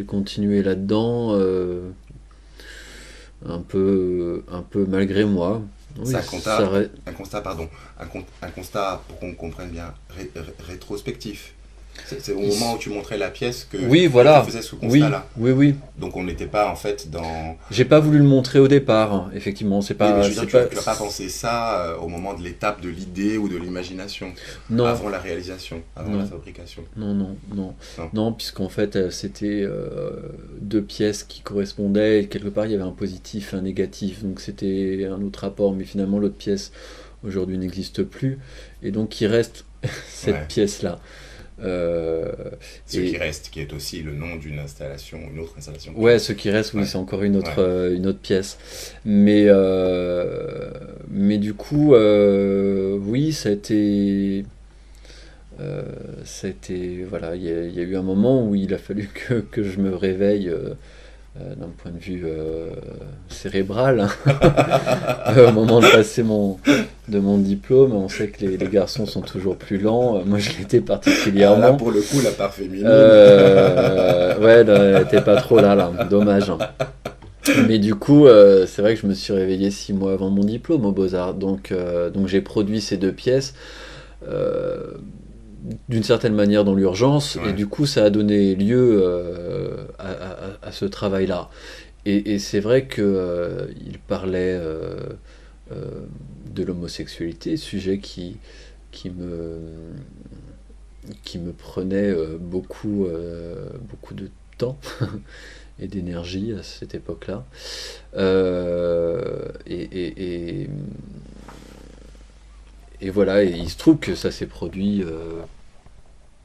continué là-dedans un peu malgré moi. Oui, un constat, pour qu'on comprenne bien, rétrospectif. C'est au moment où tu montrais la pièce que Oui, tu voilà. faisais ce Oui, constat-là. oui. Donc on n'était pas en fait dans... J'ai pas voulu le montrer au départ, hein, effectivement. Oui, mais je veux dire, tu n'as pas pensé ça au moment de l'étape de l'idée ou de l'imagination, Non, avant la réalisation, avant la non, fabrication. non. Non. Non, puisqu'en fait, c'était deux pièces qui correspondaient. Et quelque part, il y avait un positif et un négatif. Donc c'était un autre rapport. Mais finalement, l'autre pièce, aujourd'hui, n'existe plus. Et donc, il reste cette Ouais. pièce-là. Euh, Ce et qui reste, qui est aussi le nom d'une installation, une autre installation. ouais, ce qui reste, oui, Ouais. c'est encore une autre, Ouais. une autre pièce. Mais du coup, oui, ça a été, voilà, il y a eu un moment où il a fallu que je me réveille d'un point de vue cérébral, hein. Au moment de passer de mon diplôme. On sait que les garçons sont toujours plus lents. Moi, je l'étais Ah, là, particulièrement. pour le coup, la part féminine. Ouais, là, elle était pas trop là, dommage, hein. Mais du coup, c'est vrai que je me suis réveillé 6 mois avant mon diplôme aux Beaux-Arts. Donc j'ai produit ces deux pièces euh, d'une certaine manière dans l'urgence. Et Ouais. du coup, ça a donné lieu à ce travail-là. Et c'est vrai qu'il parlait euh, de l'homosexualité, sujet qui me, qui me prenait beaucoup de temps et d'énergie à cette époque-là. Et, et, et, et voilà, et il se trouve que ça s'est produit,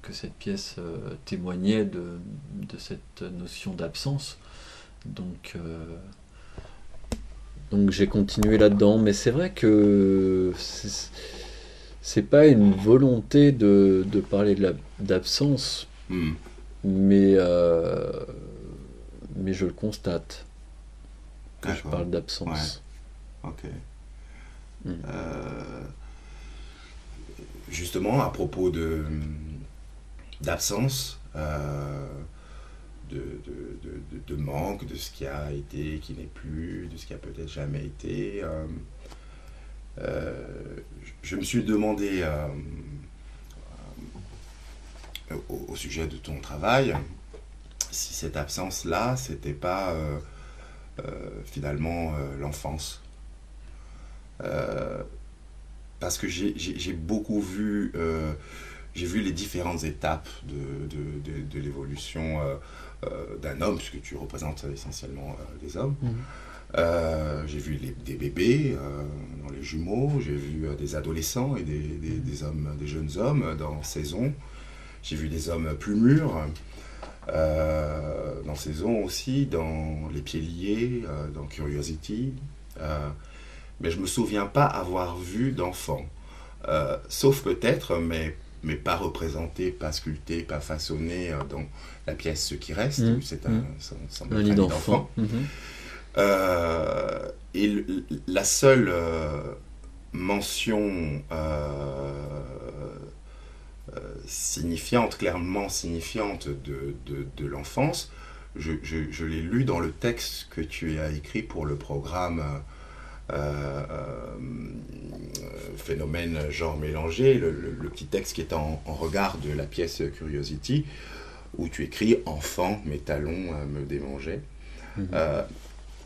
que cette pièce témoignait de cette notion d'absence. Donc, donc j'ai continué là-dedans, mais c'est vrai que c'est pas une volonté de parler d'absence, Hmm. mais, mais je le constate que je D'accord. parle d'absence. Ok. Mm. Justement, à propos d'absence, de manque, de ce qui a été, qui n'est plus, de ce qui a peut-être jamais été, euh, je me suis demandé au sujet de ton travail si cette absence-là, c'était pas finalement l'enfance. Euh, Parce que j'ai beaucoup vu, j'ai vu les différentes étapes de l'évolution d'un homme, puisque tu représentes essentiellement des hommes. Mhm. J'ai vu des bébés dans les jumeaux, j'ai vu des adolescents et des hommes, des jeunes hommes dans Saison. J'ai vu des hommes plus mûrs dans Saison aussi, dans Les Pieds Liés, dans Curiosity. Mais je me souviens pas avoir vu d'enfant. Sauf peut-être, mais pas représenté, pas sculpté, pas façonné dans la pièce Ce qui reste, où c'est semble Un être lit un lit d'enfant. d'enfant. Et la seule mention signifiante, clairement signifiante de l'enfance, je l'ai lu dans le texte que tu as écrit pour le programme Phénomène genre mélangé, le petit texte qui est en regard de la pièce Curiosity, où tu écris Enfant, mes talons me démangeaient. Mhm.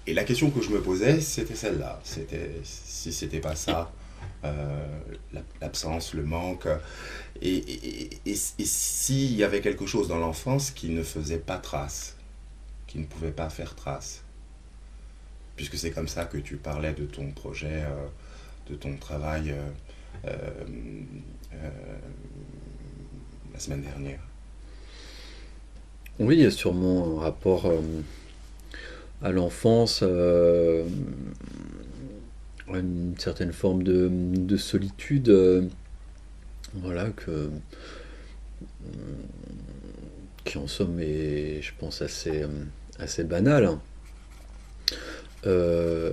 Et la question que je me posais, c'était celle-là. Si c'était pas ça, l'absence, le manque, et s'il y avait quelque chose dans l'enfance qui ne faisait pas trace, qui ne pouvait pas faire trace. Puisque c'est comme ça que tu parlais de ton projet, de ton travail la semaine dernière. Oui, il y a sûrement un rapport à l'enfance, une certaine forme de solitude, voilà, qui en somme est, je pense, assez banal, hein. Euh,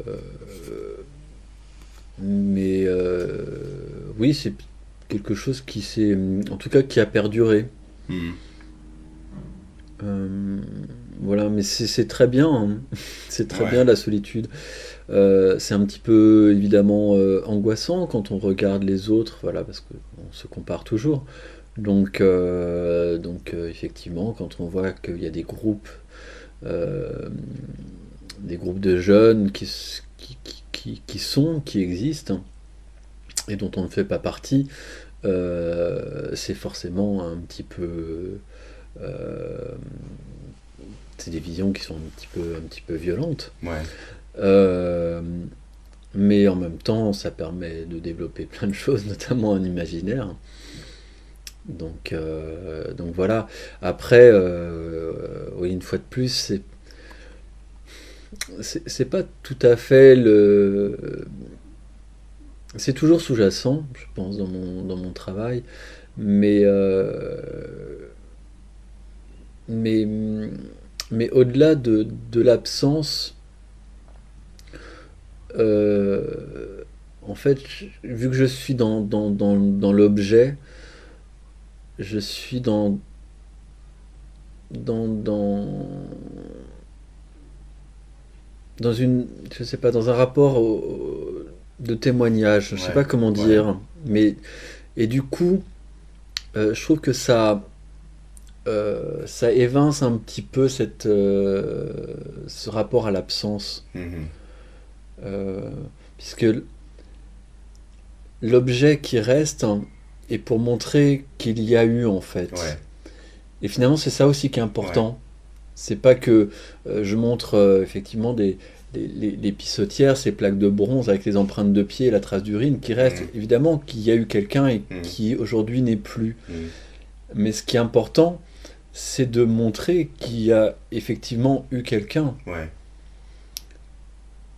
mais oui, c'est quelque chose qui s'est, en tout cas, qui a perduré. Hmm. Euh, voilà, mais c'est très bien, hein. C'est très Ouais. bien la solitude. C'est un petit peu évidemment angoissant quand on regarde les autres, voilà, parce qu'on se compare toujours. Effectivement, quand on voit qu'il y a euh, des groupes de jeunes qui existent et dont on ne fait pas partie, c'est forcément un petit peu, euh, c'est des visions qui sont un petit peu violentes. Ouais. Euh, mais en même temps, ça permet de développer plein de choses, notamment un imaginaire. Donc voilà. Après, oui, une fois de plus, c'est pas tout à fait le. C'est toujours sous-jacent, je pense, dans mon travail, mais, mais, mais au-delà de l'absence, en fait, vu que je suis dans l'objet, je suis dans, dans, dans une, je sais pas, dans un rapport de témoignage, je sais Ouais. pas comment Ouais. dire, mais et du coup, je trouve que ça évince un petit peu ce rapport à l'absence, Mhm. euh, puisque l'objet qui reste est pour montrer qu'il y a eu en fait. Ouais. Et finalement, c'est ça aussi qui est Ouais. important. C'est pas que je montre effectivement les pissotières, ces plaques de bronze avec les empreintes de pied et la trace d'urine qui restent. Mhm. Évidemment qu'il y a eu quelqu'un et Mhm. qui aujourd'hui n'est plus. Mhm. Mais ce qui est important, c'est de montrer qu'il y a effectivement eu quelqu'un. Ouais.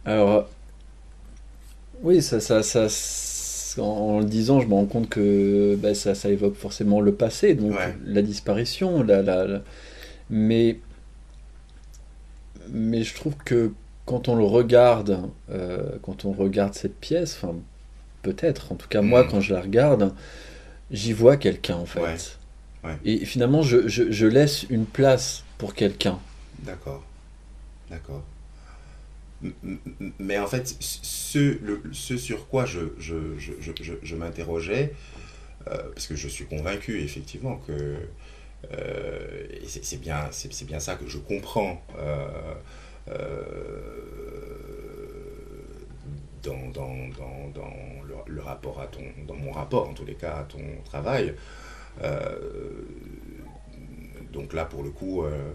Alors, oui, en le disant, je me rends compte que bah, ça évoque forcément le passé, donc Ouais. la disparition, mais, mais je trouve que quand on regarde cette pièce, enfin, peut-être, en tout cas moi, Mhm. quand je la regarde, j'y vois quelqu'un en Ouais. fait. Ouais. Et finalement, je laisse une place pour quelqu'un. D'accord. D'accord. Mais en fait, ce sur quoi je m'interrogeais, parce que je suis convaincu effectivement que et c'est bien ça que je comprends euh, dans le rapport à dans mon rapport en tous les cas à ton travail. Euh, donc là pour le coup, euh,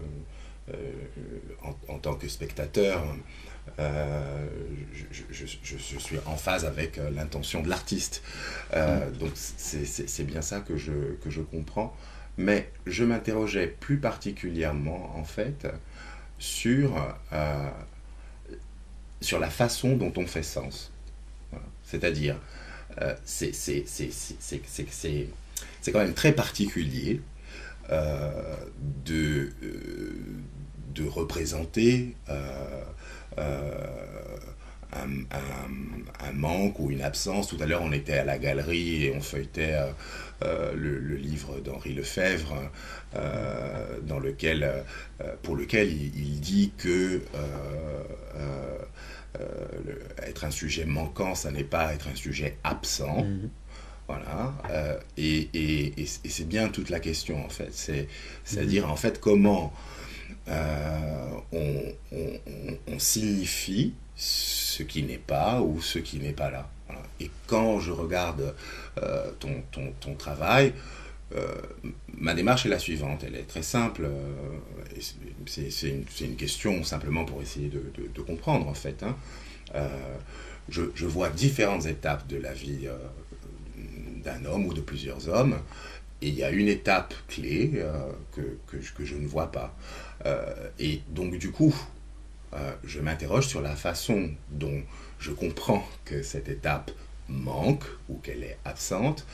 en tant que spectateur, je suis en phase avec l'intention de l'artiste. Mm. Donc c'est bien ça que je comprends. Mais je m'interrogeais plus particulièrement, en fait, sur, euh, sur la façon dont on fait sens. Voilà. C'est-à-dire, c'est quand même très particulier euh, de, euh, de représenter un manque ou une absence. Tout à l'heure, on était à la galerie et on feuilletait le livre d'Henri Lefebvre, pour lequel il dit que être un sujet manquant, ça n'est pas être un sujet absent. Mhm. Voilà, et c'est bien toute la question en fait. Mhm. C'est-à-dire en fait comment on signifie ce qui n'est pas ou ce qui n'est pas là. Voilà. Et quand je regarde ton travail, euh, ma démarche est la suivante, elle est très simple. C'est une question simplement pour essayer de comprendre en fait. Hein. Euh, je vois différentes étapes de la vie d'un homme ou de plusieurs hommes. Et il y a une étape clé que je ne vois pas. Et donc du coup, je m'interroge sur la façon dont je comprends que cette étape manque ou qu'elle est absente,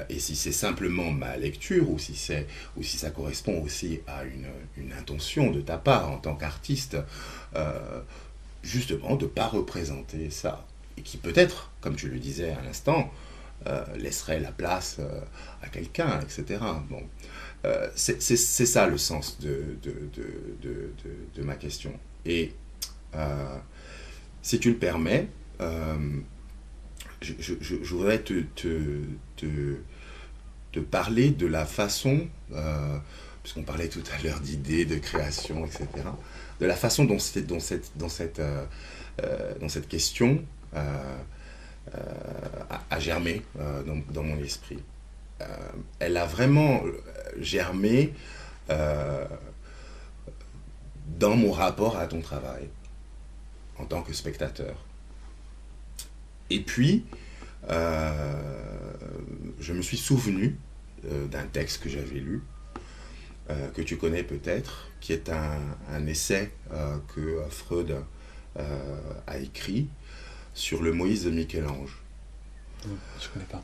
et si c'est simplement ma lecture ou si ça correspond aussi à une intention de ta part en tant qu'artiste, euh, justement de ne pas représenter ça. Et qui peut-être, comme tu le disais à l'instant, laisserait la place à quelqu'un, etc. Bon, c'est ça le sens de ma question. Et euh, si tu le permets, je voudrais te de parler de la façon, puisqu'on parlait tout à l'heure d'idées, de création, etc., de la façon dont cette question a germé dans mon esprit. Elle a vraiment germé dans mon rapport à ton travail en tant que spectateur. Et puis, je me suis souvenu d'un texte que j'avais lu, que tu connais peut-être, qui est un essai que Freud a écrit sur le Moïse de Michel-Ange. Je ne connais pas.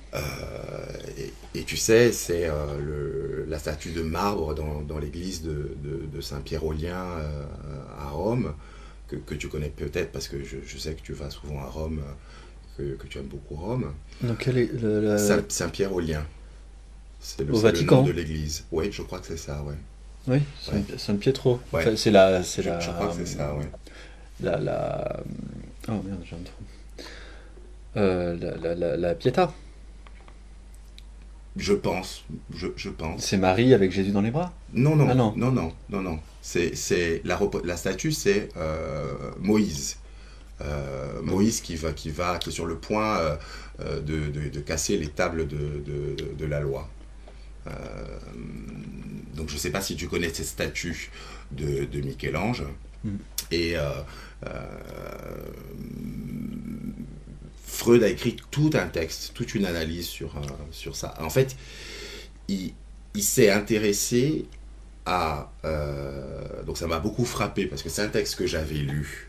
Et tu sais, c'est la statue de marbre dans l'église de Saint-Pierre-aux-Liens à Rome, que tu connais peut-être parce que je sais que tu vas souvent à Rome, que tu aimes beaucoup Rome. Donc quel est Saint-Pierre-aux-Liens. C'est le Vatican. nom de l'église. Oui, je crois que c'est ça, ouais. Oui, Ouais. Saint-Pietro. Ouais. Enfin, Je crois que c'est ça, ouais. Oh merde, j'ai un trou. La Pietà. Je pense. C'est Marie avec Jésus dans les bras. Non. Non. C'est la statue, c'est Moïse. Moïse qui est sur le point de casser les tables de la loi. Donc je ne sais pas si tu connais cette statue de Michel-Ange. Et Freud a écrit tout un texte, toute une analyse sur ça. En fait, il s'est intéressé à... donc ça m'a beaucoup frappé, parce que c'est un texte que j'avais lu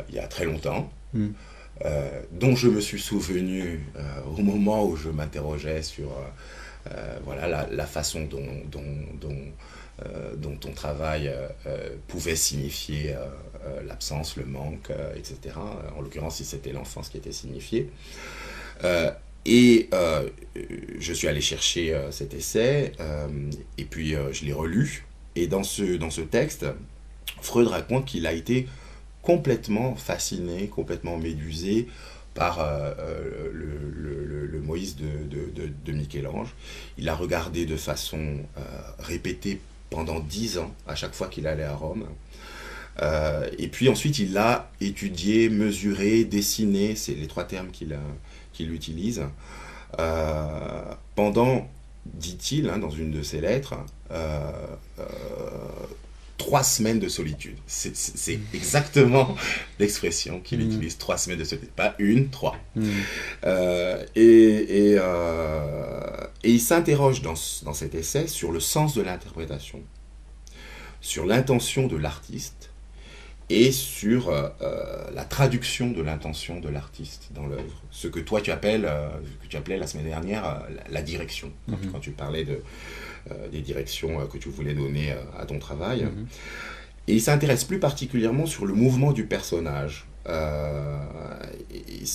il y a très longtemps, dont je me suis souvenu au moment où je m'interrogeais sur voilà, la façon dont ton travail pouvait signifier l'absence, le manque, etc. En l'occurrence, si c'était l'enfance qui était signifiée. Je suis allé chercher cet essai, et puis je l'ai relu. Et dans ce texte, Freud raconte qu'il a été complètement fasciné, complètement médusé par le Moïse de Michel-Ange. Il l'a regardé de façon répétée pendant 10 ans, à chaque fois qu'il allait à Rome. Et puis ensuite, il l'a étudié, mesuré, dessiné, c'est les 3 termes qu'il utilise, pendant, dit-il, dans une de ses lettres, 3 semaines de solitude. C'est exactement l'expression qu'il utilise, 3 semaines de solitude. Pas 1, 3. Et il s'interroge dans cet essai sur le sens de l'interprétation, sur l'intention de l'artiste et sur la traduction de l'intention de l'artiste dans l'œuvre. Ce que toi tu appelais la semaine dernière la direction, quand tu parlais des directions que tu voulais donner à ton travail. Et il s'intéresse plus particulièrement sur le mouvement du personnage,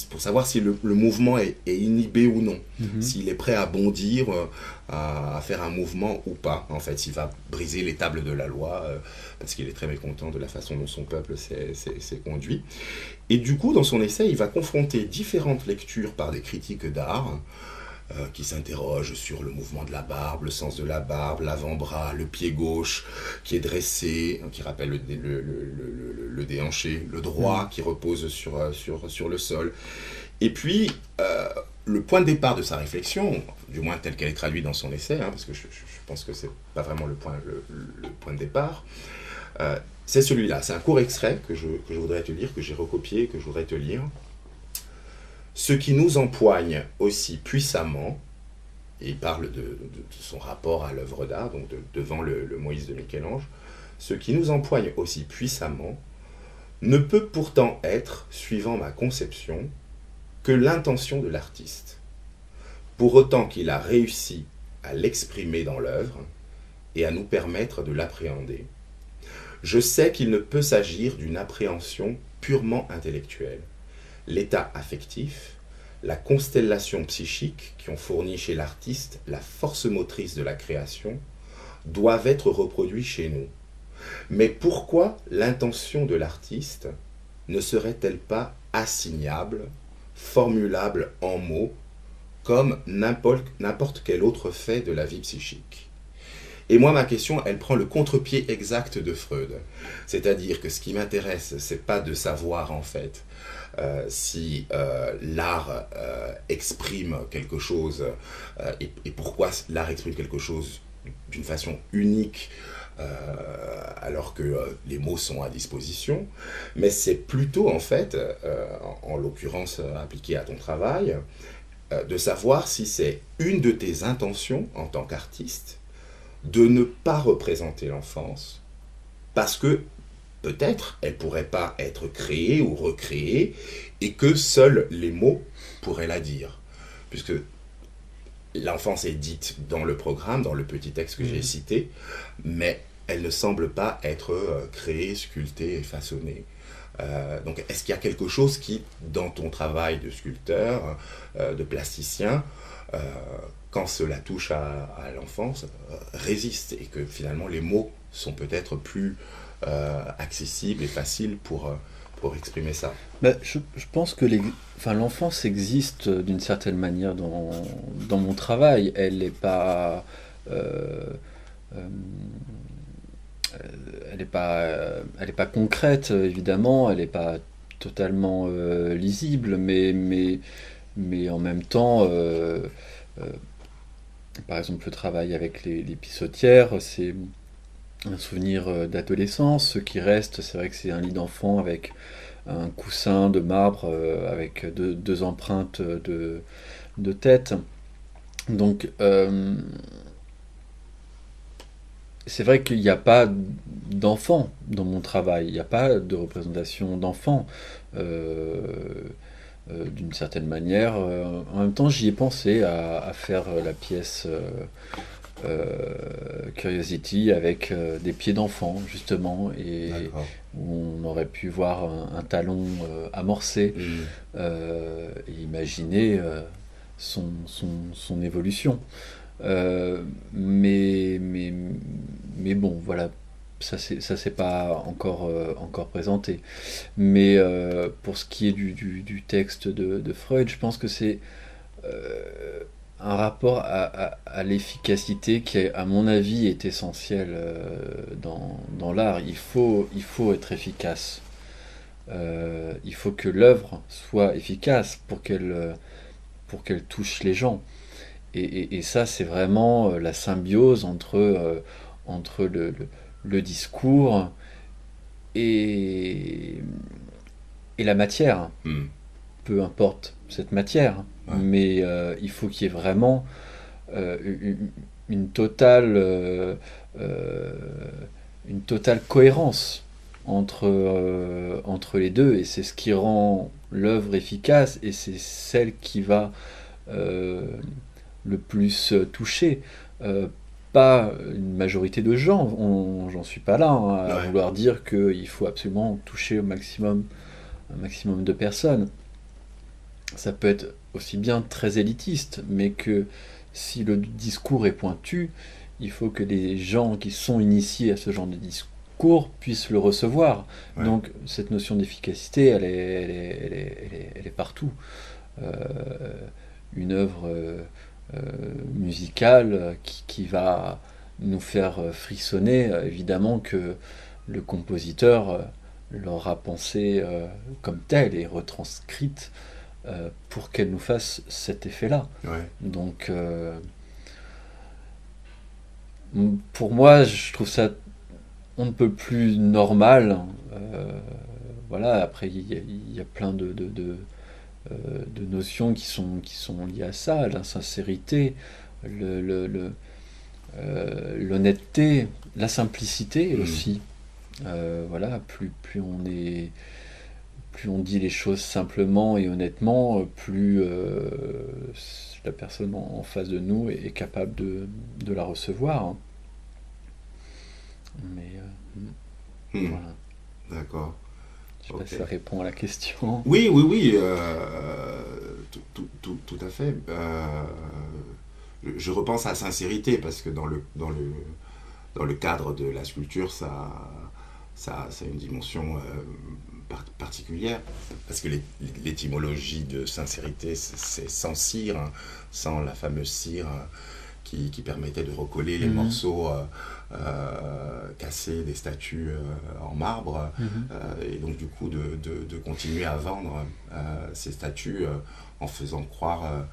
pour savoir si le mouvement est inhibé ou non, s'il est prêt à bondir, à faire un mouvement ou pas, en fait, s'il va briser les tables de la loi, parce qu'il est très mécontent de la façon dont son peuple s'est conduit. Et du coup, dans son essai, il va confronter différentes lectures par des critiques d'art, qui s'interroge sur le mouvement de la barbe, le sens de la barbe, l'avant-bras, le pied gauche qui est dressé, qui rappelle le déhanché, le droit qui repose sur le sol. Et puis, le point de départ de sa réflexion, du moins tel qu'elle est traduite dans son essai, parce que je pense que c'est pas vraiment le point de départ, c'est celui-là. C'est un court extrait que je voudrais te lire, que j'ai recopié, que je voudrais te lire. Ce qui nous empoigne aussi puissamment, et il parle de son rapport à l'œuvre d'art, donc devant le Moïse de Michel-Ange, ce qui nous empoigne aussi puissamment ne peut pourtant être, suivant ma conception, que l'intention de l'artiste, pour autant qu'il a réussi à l'exprimer dans l'œuvre et à nous permettre de l'appréhender. Je sais qu'il ne peut s'agir d'une appréhension purement intellectuelle. L'état affectif, la constellation psychique qui ont fourni chez l'artiste la force motrice de la création, doivent être reproduits chez nous. Mais pourquoi l'intention de l'artiste ne serait-elle pas assignable, formulable en mots, comme n'importe quel autre fait de la vie psychique. Et moi, ma question, elle prend le contre-pied exact de Freud. C'est-à-dire que ce qui m'intéresse, c'est pas de savoir, en fait, si l'art exprime quelque chose et pourquoi l'art exprime quelque chose d'une façon unique alors que les mots sont à disposition, mais c'est plutôt en fait, en l'occurrence appliqué à ton travail, de savoir si c'est une de tes intentions en tant qu'artiste de ne pas représenter l'enfance parce que peut-être elle pourrait pas être créée ou recréée et que seuls les mots pourraient la dire. Puisque l'enfance est dite dans le programme, dans le petit texte que j'ai cité, mais elle ne semble pas être créée, sculptée et façonnée. Donc est-ce qu'il y a quelque chose qui, dans ton travail de sculpteur, de plasticien, quand cela touche à l'enfance, résiste et que finalement les mots sont peut-être plus accessible et facile pour exprimer ça. Je pense que l'enfance existe d'une certaine manière dans mon travail. Elle n'est pas, elle est pas concrète, évidemment. Elle n'est pas totalement lisible, mais en même temps, par exemple, le travail avec les pissotières, c'est un souvenir d'adolescence. Ce qui reste, c'est vrai que c'est un lit d'enfant avec un coussin de marbre, avec deux empreintes de tête. Donc, c'est vrai qu'il n'y a pas d'enfant dans mon travail, il n'y a pas de représentation d'enfant. D'une certaine manière. En même temps, j'y ai pensé à faire la pièce Curiosity avec des pieds d'enfant, justement, et où on aurait pu voir un talon amorcé et imaginer son évolution. Mais bon, voilà, ça c'est pas encore présenté. Mais pour ce qui est du texte de Freud, je pense que c'est un rapport à l'efficacité qui, à mon avis, est essentiel dans l'art. Il faut être efficace. Il faut que l'œuvre soit efficace pour qu'elle touche les gens. Et ça, c'est vraiment la symbiose entre le discours et la matière. Peu importe cette matière, mais il faut qu'il y ait vraiment une totale cohérence entre les deux, et c'est ce qui rend l'œuvre efficace, et c'est celle qui va le plus toucher. Pas une majorité de gens, j'en suis pas là à vouloir dire qu'il faut absolument toucher un maximum de personnes. Ça peut être aussi bien très élitiste, mais que si le discours est pointu, il faut que les gens qui sont initiés à ce genre de discours puissent le recevoir. Donc cette notion d'efficacité, elle est partout. Une œuvre musicale qui va nous faire frissonner, évidemment que le compositeur l'aura pensée comme telle et retranscrite pour qu'elle nous fasse cet effet-là. Donc pour moi, je trouve ça on ne peut plus normal. Voilà, après il y a plein de notions qui sont liées à ça, l'insincérité, l'honnêteté, la simplicité aussi. Voilà, plus on dit les choses simplement et honnêtement, plus la personne en face de nous est capable de la recevoir. Mais voilà. D'accord. Je sais pas si ça répond à la question. Oui, tout à fait. Je repense à la sincérité parce que dans le cadre de la sculpture, ça a une dimension particulière, parce que l'étymologie de sincérité, c'est sans cire, hein, sans la fameuse cire qui permettait de recoller les morceaux cassés des statues en marbre, et donc du coup de continuer à vendre ces statues en faisant croire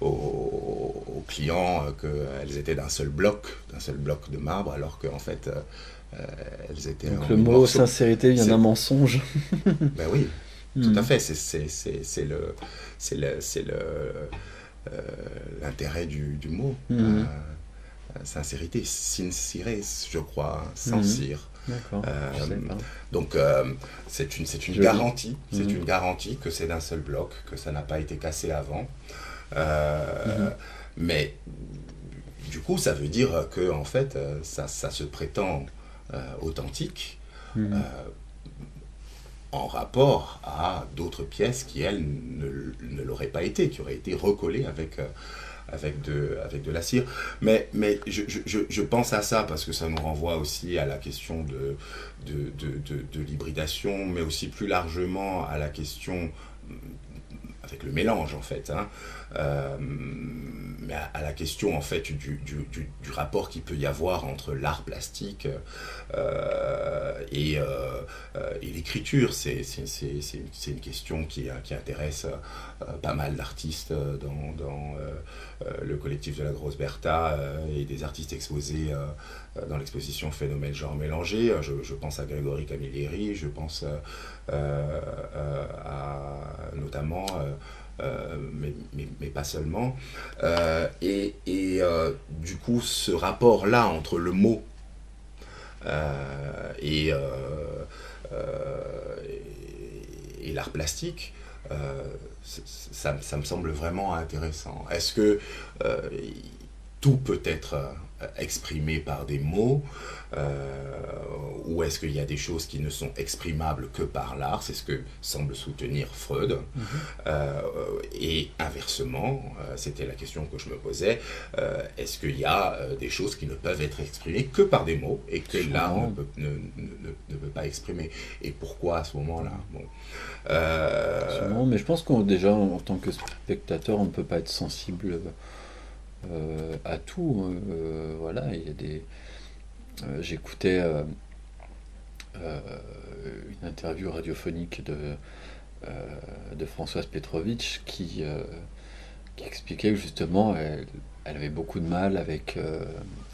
aux clients qu'elles étaient d'un seul bloc de marbre, alors qu'en fait elles étaient Donc en le mille mot morceaux. sincérité vient d'un mensonge. Ben oui, tout à fait, c'est l'intérêt du mot. Sincérité, sincere, je crois, hein, sans cire. D'accord, je sais pas. Donc c'est une Joli. garantie, c'est une garantie que c'est d'un seul bloc, que ça n'a pas été cassé avant. Mais du coup, ça veut dire que en fait, ça se prétend authentique en rapport à d'autres pièces qui, elles, ne l'auraient pas été, qui auraient été recollées avec de la cire. Mais je pense à ça parce que ça nous renvoie aussi à la question de l'hybridation, mais aussi plus largement à la question avec le mélange en fait, hein, mais à la question en fait du rapport qu'il peut y avoir entre l'art plastique et l'écriture. C'est une question qui intéresse pas mal d'artistes dans le collectif de la Grosse Bertha et des artistes exposés dans l'exposition Phénomène genre mélangé. Je pense à Grégory Camilleri, je pense à notamment mais pas seulement. Du coup, ce rapport-là entre le mot et l'art plastique, ça me semble vraiment intéressant. Est-ce que tout peut être exprimé par des mots, ou est-ce qu'il y a des choses qui ne sont exprimables que par l'art? C'est ce que semble soutenir Freud. Et inversement, c'était la question que je me posais, est-ce qu'il y a des choses qui ne peuvent être exprimées que par des mots et que l'art ne peut pas exprimer? Et pourquoi à ce moment-là? Sûrement, mais je pense qu'on déjà en tant que spectateur, on ne peut pas être sensible à tout. Voilà, il y a des. J'écoutais une interview radiophonique de Françoise Petrovitch qui expliquait que justement elle avait beaucoup de mal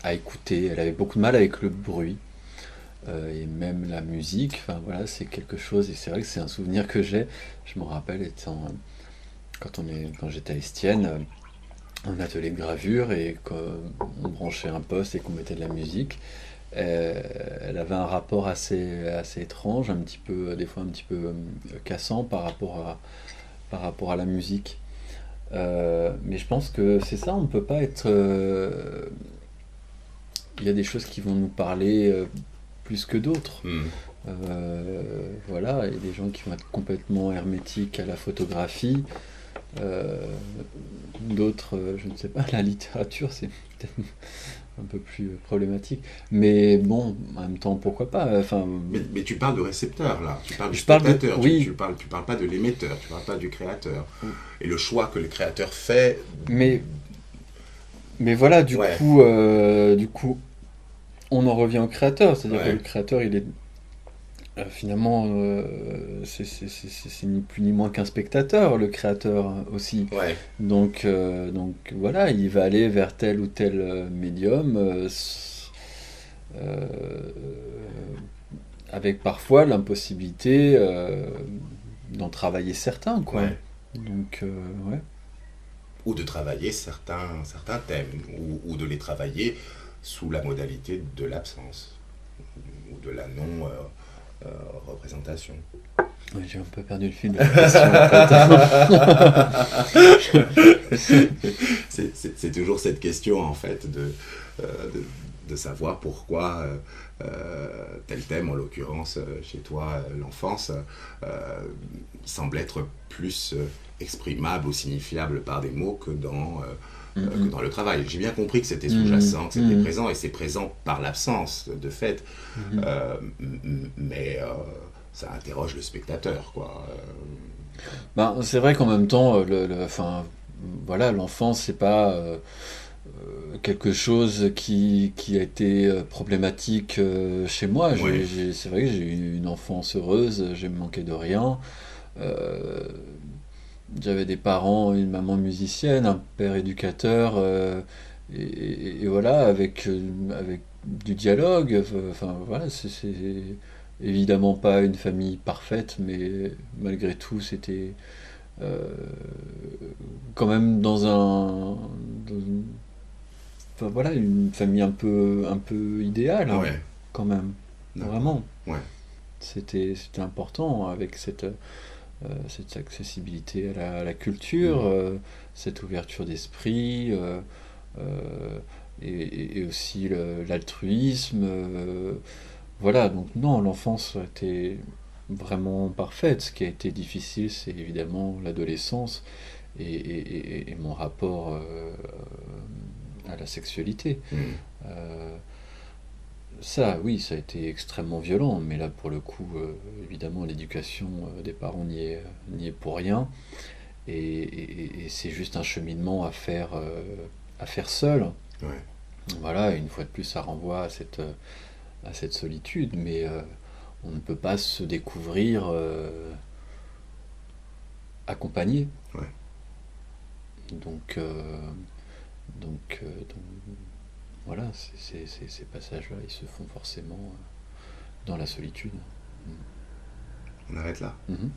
à écouter, elle avait beaucoup de mal avec le bruit. Et même la musique, enfin voilà, c'est quelque chose, et c'est vrai que c'est un souvenir que j'ai. Je me rappelle quand j'étais à Estienne, un atelier de gravure, et qu'on branchait un poste et qu'on mettait de la musique. Elle avait un rapport assez étrange, un petit peu, des fois un petit peu cassant par rapport à la musique. Mais je pense que c'est ça, on ne peut pas être. Il y a des choses qui vont nous parler plus que d'autres. Voilà, il y a des gens qui vont être complètement hermétiques à la photographie. D'autres, je ne sais pas, la littérature, c'est peut-être un peu plus problématique. Mais bon, en même temps, pourquoi pas. Mais tu parles de récepteur, là. Tu parles du parle spectateur. oui. Tu parles pas de l'émetteur, tu parles pas du créateur. Et le choix que le créateur fait... Mais voilà, du coup, on en revient au créateur. C'est-à-dire que le créateur, il est... finalement, c'est ni plus ni moins qu'un spectateur, le créateur aussi. Donc voilà, il va aller vers tel ou tel médium, avec parfois l'impossibilité d'en travailler certains, quoi. Donc ou de travailler certains thèmes, ou de les travailler sous la modalité de l'absence, ou de la non... représentation. Oui, j'ai un peu perdu le fil de la question. C'est toujours cette question en fait de savoir pourquoi tel thème, en l'occurrence chez toi l'enfance, semble être plus exprimable ou signifiable par des mots que dans le travail. J'ai bien compris que c'était sous-jacent, que c'était présent, et c'est présent par l'absence, de fait. Mais ça interroge le spectateur, quoi. Ben, c'est vrai qu'en même temps, enfin, voilà, l'enfance, c'est pas quelque chose qui a été problématique chez moi. Ouais, C'est vrai que j'ai eu une enfance heureuse, j'ai manqué de rien. Euh, J'avais des parents, une maman musicienne, un père éducateur, et voilà, avec du dialogue. Enfin, voilà, c'est évidemment pas une famille parfaite, mais malgré tout, c'était euh, quand même enfin, voilà, une famille un peu idéale, hein, ouais, quand même, d'accord. vraiment. Ouais. C'était important avec cette accessibilité à la culture, Mhm. cette ouverture d'esprit, euh, et aussi l'altruisme. Voilà, donc non, l'enfance a été vraiment parfaite. Ce qui a été difficile, c'est évidemment l'adolescence et mon rapport à la sexualité. Mhm. Euh, Ça, oui, ça a été extrêmement violent, mais là, pour le coup, évidemment, l'éducation des parents n'y est pour rien, et c'est juste un cheminement à faire seul. Ouais. Voilà, une fois de plus, ça renvoie à cette solitude, mais on ne peut pas se découvrir accompagné. Ouais. Donc, donc, voilà, ces passages-là, ils se font forcément dans la solitude. On arrête là. Mhm.